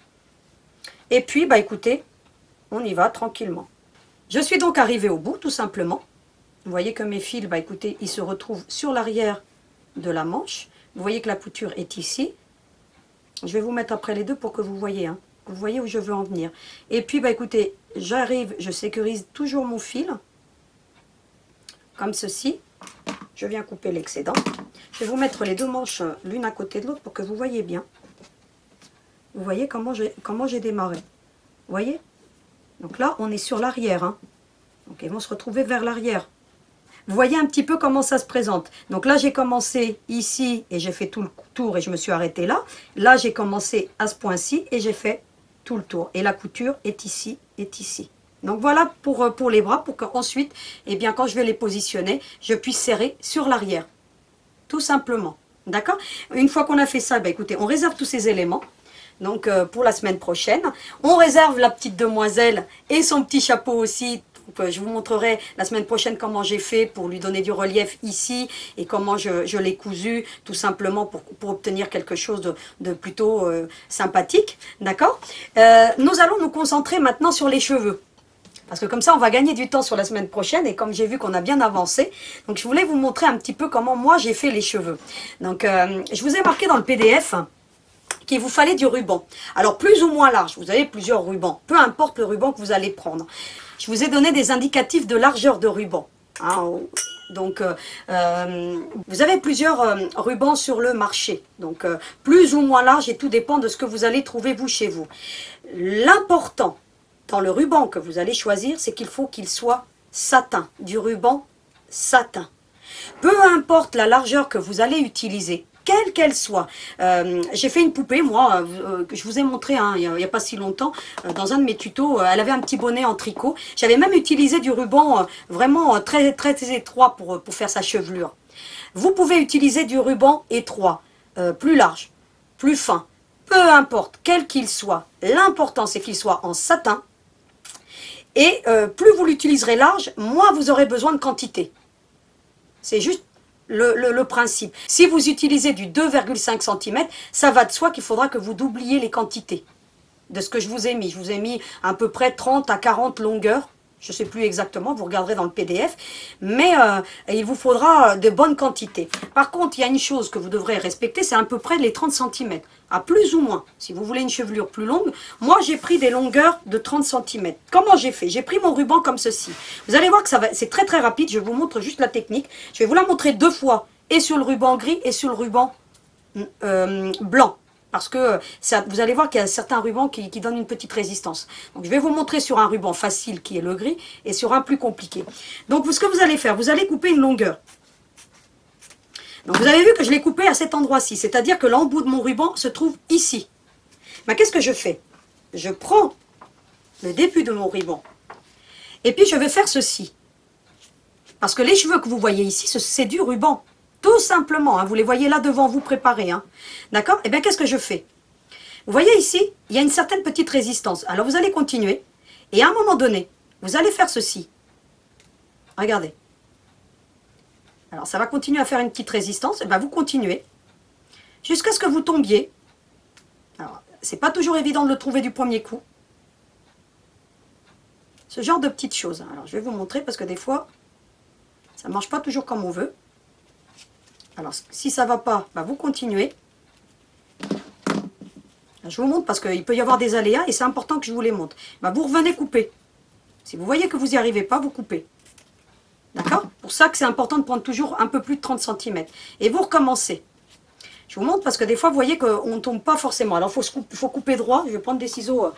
Et puis, bah écoutez, on y va tranquillement. Je suis donc arrivée au bout, tout simplement. Vous voyez que mes fils, bah écoutez, ils se retrouvent sur l'arrière de la manche. Vous voyez que la couture est ici. Je vais vous mettre après les deux pour que vous voyez, hein. Vous voyez où je veux en venir. Et puis, bah écoutez, j'arrive, je sécurise toujours mon fil, comme ceci. Je viens couper l'excédent. Je vais vous mettre les deux manches l'une à côté de l'autre pour que vous voyez bien. Vous voyez comment j'ai démarré. Vous voyez? Donc là, on est sur l'arrière. Hein. Donc ils vont se retrouver vers l'arrière. Vous voyez un petit peu comment ça se présente. Donc là, j'ai commencé ici et j'ai fait tout le tour et je me suis arrêtée là. Là, j'ai commencé à ce point-ci et j'ai fait tout le tour. Et la couture est ici, est ici. Donc voilà pour les bras, pour qu'ensuite, eh bien, quand je vais les positionner, je puisse serrer sur l'arrière. Tout simplement. D'accord? Une fois qu'on a fait ça, bah, écoutez, on réserve tous ces éléments. Donc pour la semaine prochaine, on réserve la petite demoiselle et son petit chapeau aussi. Je vous montrerai la semaine prochaine comment j'ai fait pour lui donner du relief ici et comment je l'ai cousu tout simplement pour obtenir quelque chose de plutôt sympathique. D'accord? Nous allons nous concentrer maintenant sur les cheveux. Parce que comme ça, on va gagner du temps sur la semaine prochaine. Et comme j'ai vu qu'on a bien avancé, donc je voulais vous montrer un petit peu comment moi j'ai fait les cheveux. Donc je vous ai marqué dans le PDF qu'il vous fallait du ruban. Alors plus ou moins large, vous avez plusieurs rubans. Peu importe le ruban que vous allez prendre. Je vous ai donné des indicatifs de largeur de ruban. Hein, donc vous avez plusieurs rubans sur le marché. Donc plus ou moins large et tout dépend de ce que vous allez trouver vous chez vous. L'important dans le ruban que vous allez choisir, c'est qu'il faut qu'il soit satin, du ruban satin. Peu importe la largeur que vous allez utiliser, quelle qu'elle soit. J'ai fait une poupée, moi, que je vous ai montré hein, il n'y a pas si longtemps, dans un de mes tutos. Elle avait un petit bonnet en tricot. J'avais même utilisé du ruban vraiment très, très, très étroit pour faire sa chevelure. Vous pouvez utiliser du ruban étroit, plus large, plus fin, peu importe, quel qu'il soit. L'important, c'est qu'il soit en satin. Et plus vous l'utiliserez large, moins vous aurez besoin de quantité. C'est juste le principe. Si vous utilisez du 2,5 cm, ça va de soi qu'il faudra que vous doubliez les quantités de ce que je vous ai mis. Je vous ai mis à peu près 30 à 40 longueurs. Je ne sais plus exactement, vous regarderez dans le PDF. Mais il vous faudra de bonnes quantités. Par contre, il y a une chose que vous devrez respecter, c'est à peu près les 30 cm. À plus ou moins. Si vous voulez une chevelure plus longue, moi j'ai pris des longueurs de 30 cm. Comment j'ai fait? J'ai pris mon ruban comme ceci. Vous allez voir que c'est très très rapide. Je vous montre juste la technique. Je vais vous la montrer deux fois. Et sur le ruban gris et sur le ruban blanc. Parce que vous allez voir qu'il y a certains rubans qui donnent une petite résistance. Donc je vais vous montrer sur un ruban facile qui est le gris et sur un plus compliqué. Donc ce que vous allez faire, vous allez couper une longueur. Donc vous avez vu que je l'ai coupé à cet endroit-ci, c'est-à-dire que l'embout de mon ruban se trouve ici. Mais qu'est-ce que je fais? Je prends le début de mon ruban Et puis je vais faire ceci. Parce que les cheveux que vous voyez ici, c'est du ruban. Tout simplement, hein, vous les voyez là devant vous préparés. Hein. D'accord? Eh bien, qu'est-ce que je fais? Vous voyez ici, il y a une certaine petite résistance. Alors vous allez continuer. Et à un moment donné, vous allez faire ceci. Regardez. Alors ça va continuer à faire une petite résistance. Et bien vous continuez. Jusqu'à ce que vous tombiez. Alors, c'est pas toujours évident de le trouver du premier coup. Ce genre de petites choses. Alors je vais vous montrer parce que des fois, ça ne marche pas toujours comme on veut. Alors si ça ne va pas, bah, vous continuez. Je vous montre parce qu'il peut y avoir des aléas et c'est important que je vous les montre. Bah, vous revenez couper. Si vous voyez que vous n'y arrivez pas, vous coupez. D'accord? Pour ça que c'est important de prendre toujours un peu plus de 30 cm. Et vous recommencez. Je vous montre parce que des fois, vous voyez qu'on ne tombe pas forcément. Alors, il faut couper droit. Je vais prendre des ciseaux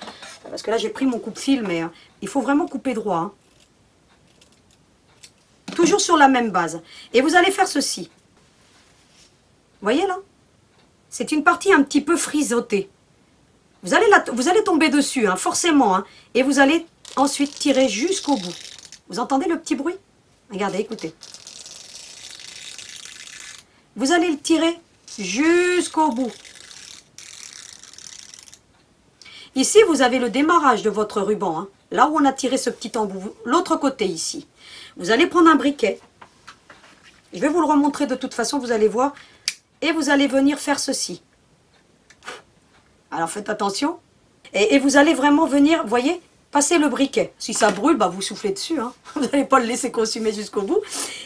parce que là, j'ai pris mon coupe-fil, mais il faut vraiment couper droit. Hein. Toujours sur la même base. Et vous allez faire ceci. Vous voyez là? C'est une partie un petit peu frisotée. Vous allez tomber dessus, hein, forcément. Hein, et vous allez ensuite tirer jusqu'au bout. Vous entendez le petit bruit? Regardez, écoutez. Vous allez le tirer jusqu'au bout. Ici, vous avez le démarrage de votre ruban. Hein, là où on a tiré ce petit embout. L'autre côté ici. Vous allez prendre un briquet. Je vais vous le remontrer de toute façon, vous allez voir. Et vous allez venir faire ceci. Alors faites attention. Et vous allez vraiment venir, voyez, passer le briquet. Si ça brûle, bah, vous soufflez dessus. Hein. Vous n'allez pas le laisser consumer jusqu'au bout.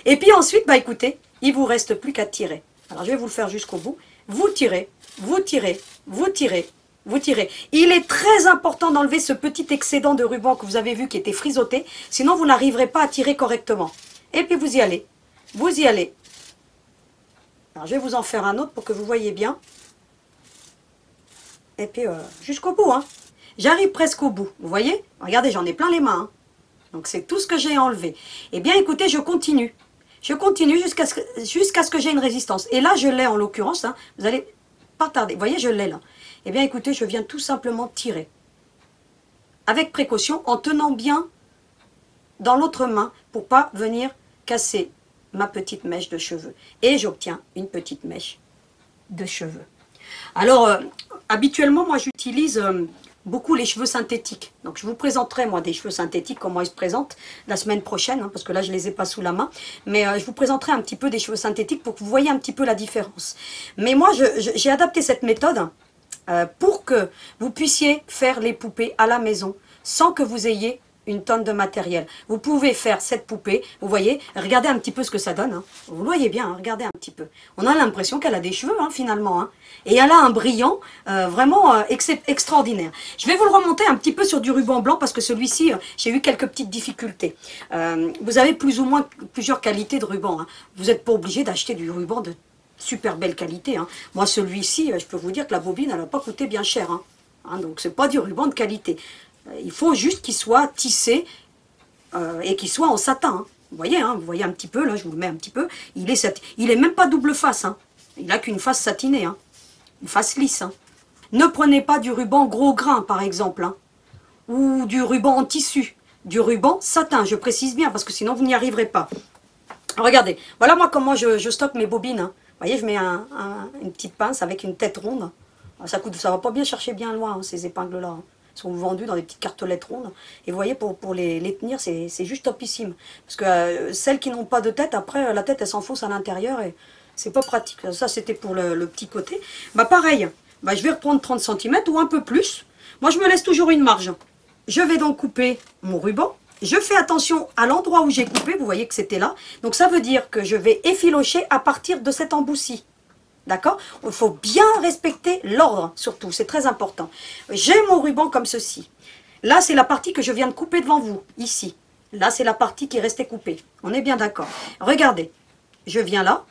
Et puis ensuite, bah, écoutez, il ne vous reste plus qu'à tirer. Alors je vais vous le faire jusqu'au bout. Vous tirez, vous tirez, vous tirez, vous tirez. Il est très important d'enlever ce petit excédent de ruban que vous avez vu qui était frisoté. Sinon, vous n'arriverez pas à tirer correctement. Et puis vous y allez. Vous y allez. Alors, je vais vous en faire un autre pour que vous voyez bien. Et puis, jusqu'au bout. Hein. J'arrive presque au bout. Vous voyez? Regardez, j'en ai plein les mains. Hein. Donc, c'est tout ce que j'ai enlevé. Eh bien, écoutez, je continue. Je continue jusqu'à ce que j'ai une résistance. Et là, je l'ai en l'occurrence. Hein. Vous allez pas tarder. Vous voyez, je l'ai là. Eh bien, écoutez, je viens tout simplement tirer. Avec précaution, en tenant bien dans l'autre main pour pas venir casser ma petite mèche de cheveux. Et j'obtiens une petite mèche de cheveux. Alors, habituellement, moi, j'utilise beaucoup les cheveux synthétiques. Donc, je vous présenterai, moi, des cheveux synthétiques, comment ils se présentent la semaine prochaine, hein, parce que là, je ne les ai pas sous la main. Mais je vous présenterai un petit peu des cheveux synthétiques pour que vous voyez un petit peu la différence. Mais moi, j'ai adapté cette méthode pour que vous puissiez faire les poupées à la maison sans que vous ayez une tonne de matériel. Vous pouvez faire cette poupée, vous voyez, regardez un petit peu ce que ça donne. Hein. Vous le voyez bien, hein, regardez un petit peu. On a l'impression qu'elle a des cheveux, hein, finalement. Hein. Et elle a un brillant vraiment extraordinaire. Je vais vous le remonter un petit peu sur du ruban blanc parce que celui-ci, j'ai eu quelques petites difficultés. Vous avez plus ou moins plusieurs qualités de ruban. Hein. Vous n'êtes pas obligé d'acheter du ruban de super belle qualité. Hein. Moi, celui-ci, je peux vous dire que la bobine, elle n'a pas coûté bien cher. Hein. Hein, donc, c'est pas du ruban de qualité. Il faut juste qu'il soit tissé et qu'il soit en satin. Hein. Vous voyez un petit peu, là, je vous le mets un petit peu. Il est même pas double face. Hein. Il n'a qu'une face satinée, hein. Une face lisse. Hein. Ne prenez pas du ruban gros grain, par exemple, hein. Ou du ruban en tissu. Du ruban satin, je précise bien, parce que sinon vous n'y arriverez pas. Regardez, voilà moi comment je stocke mes bobines. Hein. Vous voyez, je mets une petite pince avec une tête ronde. Ça va pas bien chercher bien loin, hein, ces épingles-là. Hein. Sont vendus dans des petites cartolettes rondes. Et vous voyez, pour les tenir, c'est juste topissime. Parce que celles qui n'ont pas de tête, après, la tête, elle s'enfonce à l'intérieur et c'est pas pratique. Ça, c'était pour le petit côté. Bah, pareil, bah, je vais reprendre 30 cm ou un peu plus. Moi, je me laisse toujours une marge. Je vais donc couper mon ruban. Je fais attention à l'endroit où j'ai coupé. Vous voyez que c'était là. Donc, ça veut dire que je vais effilocher à partir de cet embout-ci. D'accord? Il faut bien respecter l'ordre, surtout, c'est très important. J'ai mon ruban comme ceci. Là, c'est la partie que je viens de couper devant vous, ici. Là, c'est la partie qui est restée coupée. On est bien d'accord. Regardez, je viens là.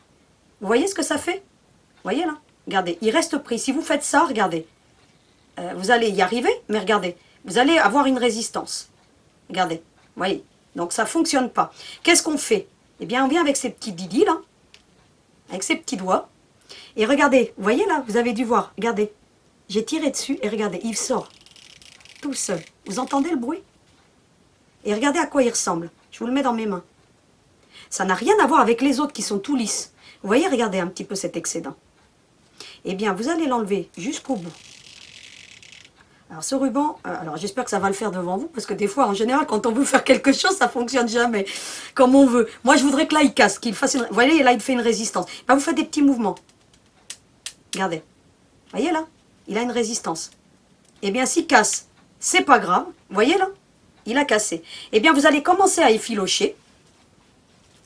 Vous voyez ce que ça fait? Vous voyez là? Regardez, il reste pris. Si vous faites ça, regardez. Vous allez y arriver, mais regardez. Vous allez avoir une résistance. Regardez, vous voyez? Donc, ça ne fonctionne pas. Qu'est-ce qu'on fait? Eh bien, on vient avec ces petits didis, là. Avec ces petits doigts. Et regardez, vous voyez là, vous avez dû voir, regardez. J'ai tiré dessus et regardez, il sort tout seul. Vous entendez le bruit? Et regardez à quoi il ressemble. Je vous le mets dans mes mains. Ça n'a rien à voir avec les autres qui sont tout lisses. Vous voyez, regardez un petit peu cet excédent. Eh bien, vous allez l'enlever jusqu'au bout. Alors ce ruban, alors j'espère que ça va le faire devant vous, parce que des fois, en général, quand on veut faire quelque chose, ça fonctionne jamais comme on veut. Moi, je voudrais que là, il casse, qu'il fasse une... Vous voyez, là, il fait une résistance. Ben, vous faites des petits mouvements. Regardez. Vous voyez là? Il a une résistance. Eh bien, s'il casse, c'est pas grave. Vous voyez là? Il a cassé. Eh bien, vous allez commencer à effilocher.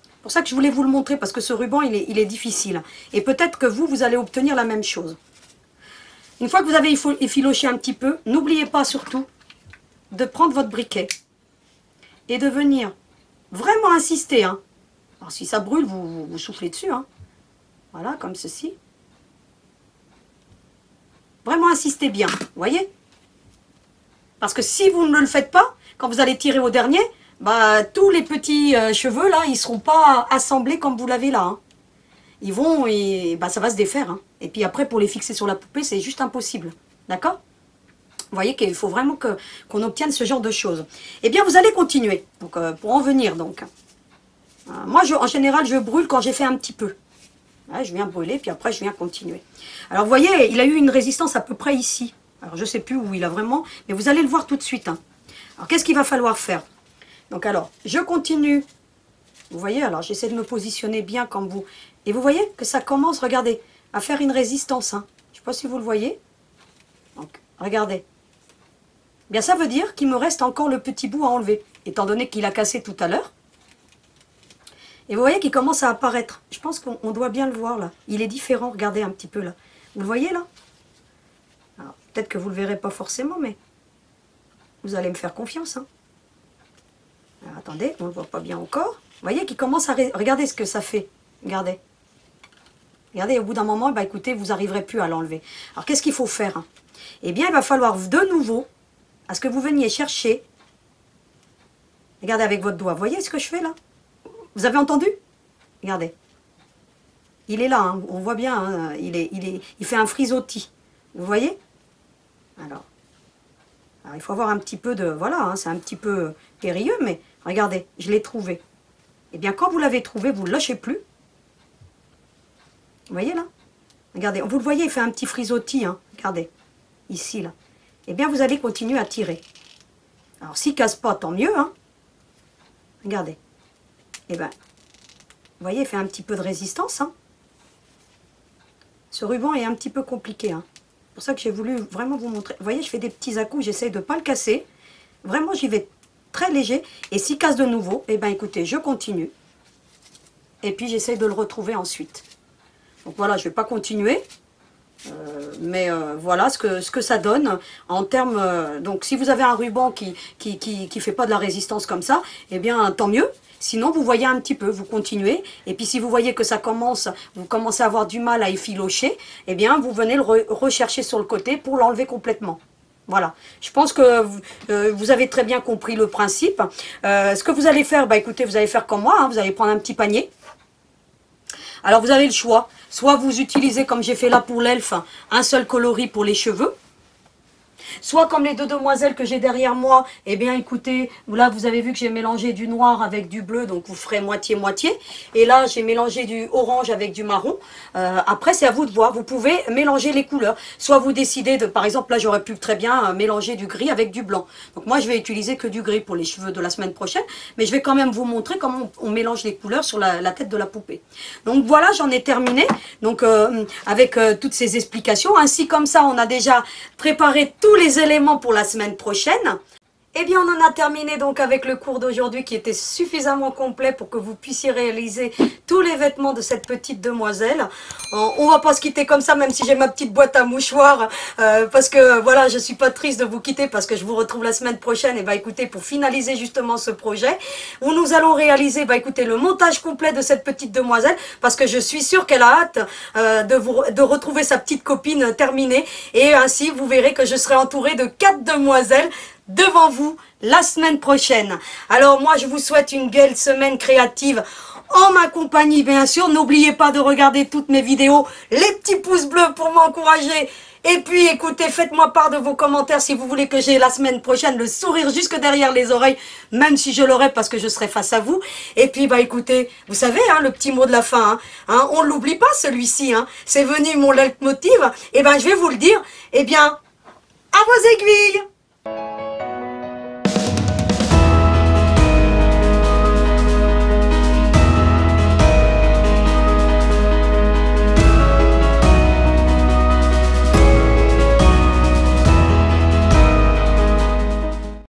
C'est pour ça que je voulais vous le montrer, parce que ce ruban, il est difficile. Et peut-être que vous allez obtenir la même chose. Une fois que vous avez effiloché un petit peu, n'oubliez pas surtout de prendre votre briquet et de venir vraiment insister. Hein. Alors si ça brûle, vous soufflez dessus. Hein. Voilà, comme ceci. Vraiment insister bien, vous voyez? Parce que si vous ne le faites pas, quand vous allez tirer au dernier, bah, tous les petits cheveux là, ils ne seront pas assemblés comme vous l'avez là. Hein. Ils vont et bah, ça va se défaire. Hein. Et puis après, pour les fixer sur la poupée, c'est juste impossible. D'accord? Vous voyez qu'il faut vraiment qu'on obtienne ce genre de choses. Eh bien, vous allez continuer. Donc, pour en venir, donc. Moi, en général, je brûle quand j'ai fait un petit peu. Ouais, je viens brûler, puis après, je viens continuer. Alors, vous voyez, il a eu une résistance à peu près ici. Alors, je ne sais plus où il a vraiment, mais vous allez le voir tout de suite. Hein. Alors, qu'est-ce qu'il va falloir faire? Donc, alors, je continue. Vous voyez, alors, j'essaie de me positionner bien comme vous. Et vous voyez que ça commence, regardez, à faire une résistance. Hein. Je ne sais pas si vous le voyez. Donc, regardez. Bien, ça veut dire qu'il me reste encore le petit bout à enlever, étant donné qu'il a cassé tout à l'heure. Et vous voyez qu'il commence à apparaître. Je pense qu'on doit bien le voir, là. Il est différent, regardez un petit peu, là. Vous le voyez, là? Alors, peut-être que vous ne le verrez pas forcément, mais vous allez me faire confiance. Hein. Alors, attendez, on ne le voit pas bien encore. Vous voyez qu'il commence à... Regardez ce que ça fait. Regardez. Regardez, au bout d'un moment, bah, écoutez, vous n'arriverez plus à l'enlever. Alors, qu'est-ce qu'il faut faire? Hein? Eh bien, il va falloir de nouveau, à ce que vous veniez chercher, regardez avec votre doigt, vous voyez ce que je fais là? Vous avez entendu? Regardez. Il est là, hein, on voit bien, hein, il fait un frisottis. Vous voyez? Alors, il faut avoir un petit peu de... Voilà, hein, c'est un petit peu périlleux, mais regardez, je l'ai trouvé. Eh bien, quand vous l'avez trouvé, vous ne le lâchez plus. Vous voyez là? Regardez, vous le voyez, il fait un petit frisottis, hein, regardez, ici là. Eh bien, vous allez continuer à tirer. Alors, s'il ne casse pas, tant mieux, hein. Regardez. Eh bien, vous voyez, il fait un petit peu de résistance, hein. Ce ruban est un petit peu compliqué, hein. C'est pour ça que j'ai voulu vraiment vous montrer. Vous voyez, je fais des petits à-coups, j'essaye de ne pas le casser. Vraiment, j'y vais très léger. Et s'il casse de nouveau, eh bien, écoutez, je continue. Et puis, j'essaye de le retrouver ensuite. Donc voilà, je ne vais pas continuer. Mais voilà ce que ça donne en termes... donc si vous avez un ruban qui fait pas de la résistance comme ça, eh bien tant mieux. Sinon vous voyez un petit peu, vous continuez. Et puis si vous voyez que ça commence, vous commencez à avoir du mal à effilocher, eh bien vous venez le rechercher sur le côté pour l'enlever complètement. Voilà, je pense que vous avez très bien compris le principe. Ce que vous allez faire, bah écoutez, vous allez faire comme moi, hein, vous allez prendre un petit panier. Alors vous avez le choix, soit vous utilisez comme j'ai fait là pour l'elfe, un seul coloris pour les cheveux, soit comme les deux demoiselles que j'ai derrière moi, eh bien écoutez, là vous avez vu que j'ai mélangé du noir avec du bleu, donc vous ferez moitié-moitié, et là j'ai mélangé du orange avec du marron. Après c'est à vous de voir, vous pouvez mélanger les couleurs, soit vous décidez de, par exemple là j'aurais pu très bien mélanger du gris avec du blanc, donc moi je vais utiliser que du gris pour les cheveux de la semaine prochaine, mais je vais quand même vous montrer comment on mélange les couleurs sur la tête de la poupée. Donc voilà, j'en ai terminé, donc avec toutes ces explications, ainsi comme ça on a déjà préparé tous les éléments pour la semaine prochaine. Eh bien, on en a terminé donc avec le cours d'aujourd'hui qui était suffisamment complet pour que vous puissiez réaliser tous les vêtements de cette petite demoiselle. On va pas se quitter comme ça, même si j'ai ma petite boîte à mouchoirs, parce que voilà, je suis pas triste de vous quitter parce que je vous retrouve la semaine prochaine. Et bah écoutez, pour finaliser justement ce projet, où nous allons réaliser, bah écoutez, le montage complet de cette petite demoiselle, parce que je suis sûre qu'elle a hâte de retrouver sa petite copine terminée. Et ainsi, vous verrez que je serai entourée de 4 demoiselles devant vous la semaine prochaine. Alors moi je vous souhaite une belle semaine créative en ma compagnie bien sûr. N'oubliez pas de regarder toutes mes vidéos, les petits pouces bleus pour m'encourager Et puis, écoutez, faites-moi part de vos commentaires si vous voulez que j'ai la semaine prochaine le sourire jusque derrière les oreilles, même si je l'aurai parce que je serai face à vous. Et puis, bah écoutez, vous savez, hein, le petit mot de la fin, on ne l'oublie pas celui-ci, c'est venu mon leitmotiv. Et ben, je vais vous le dire, eh bien, à vos aiguilles.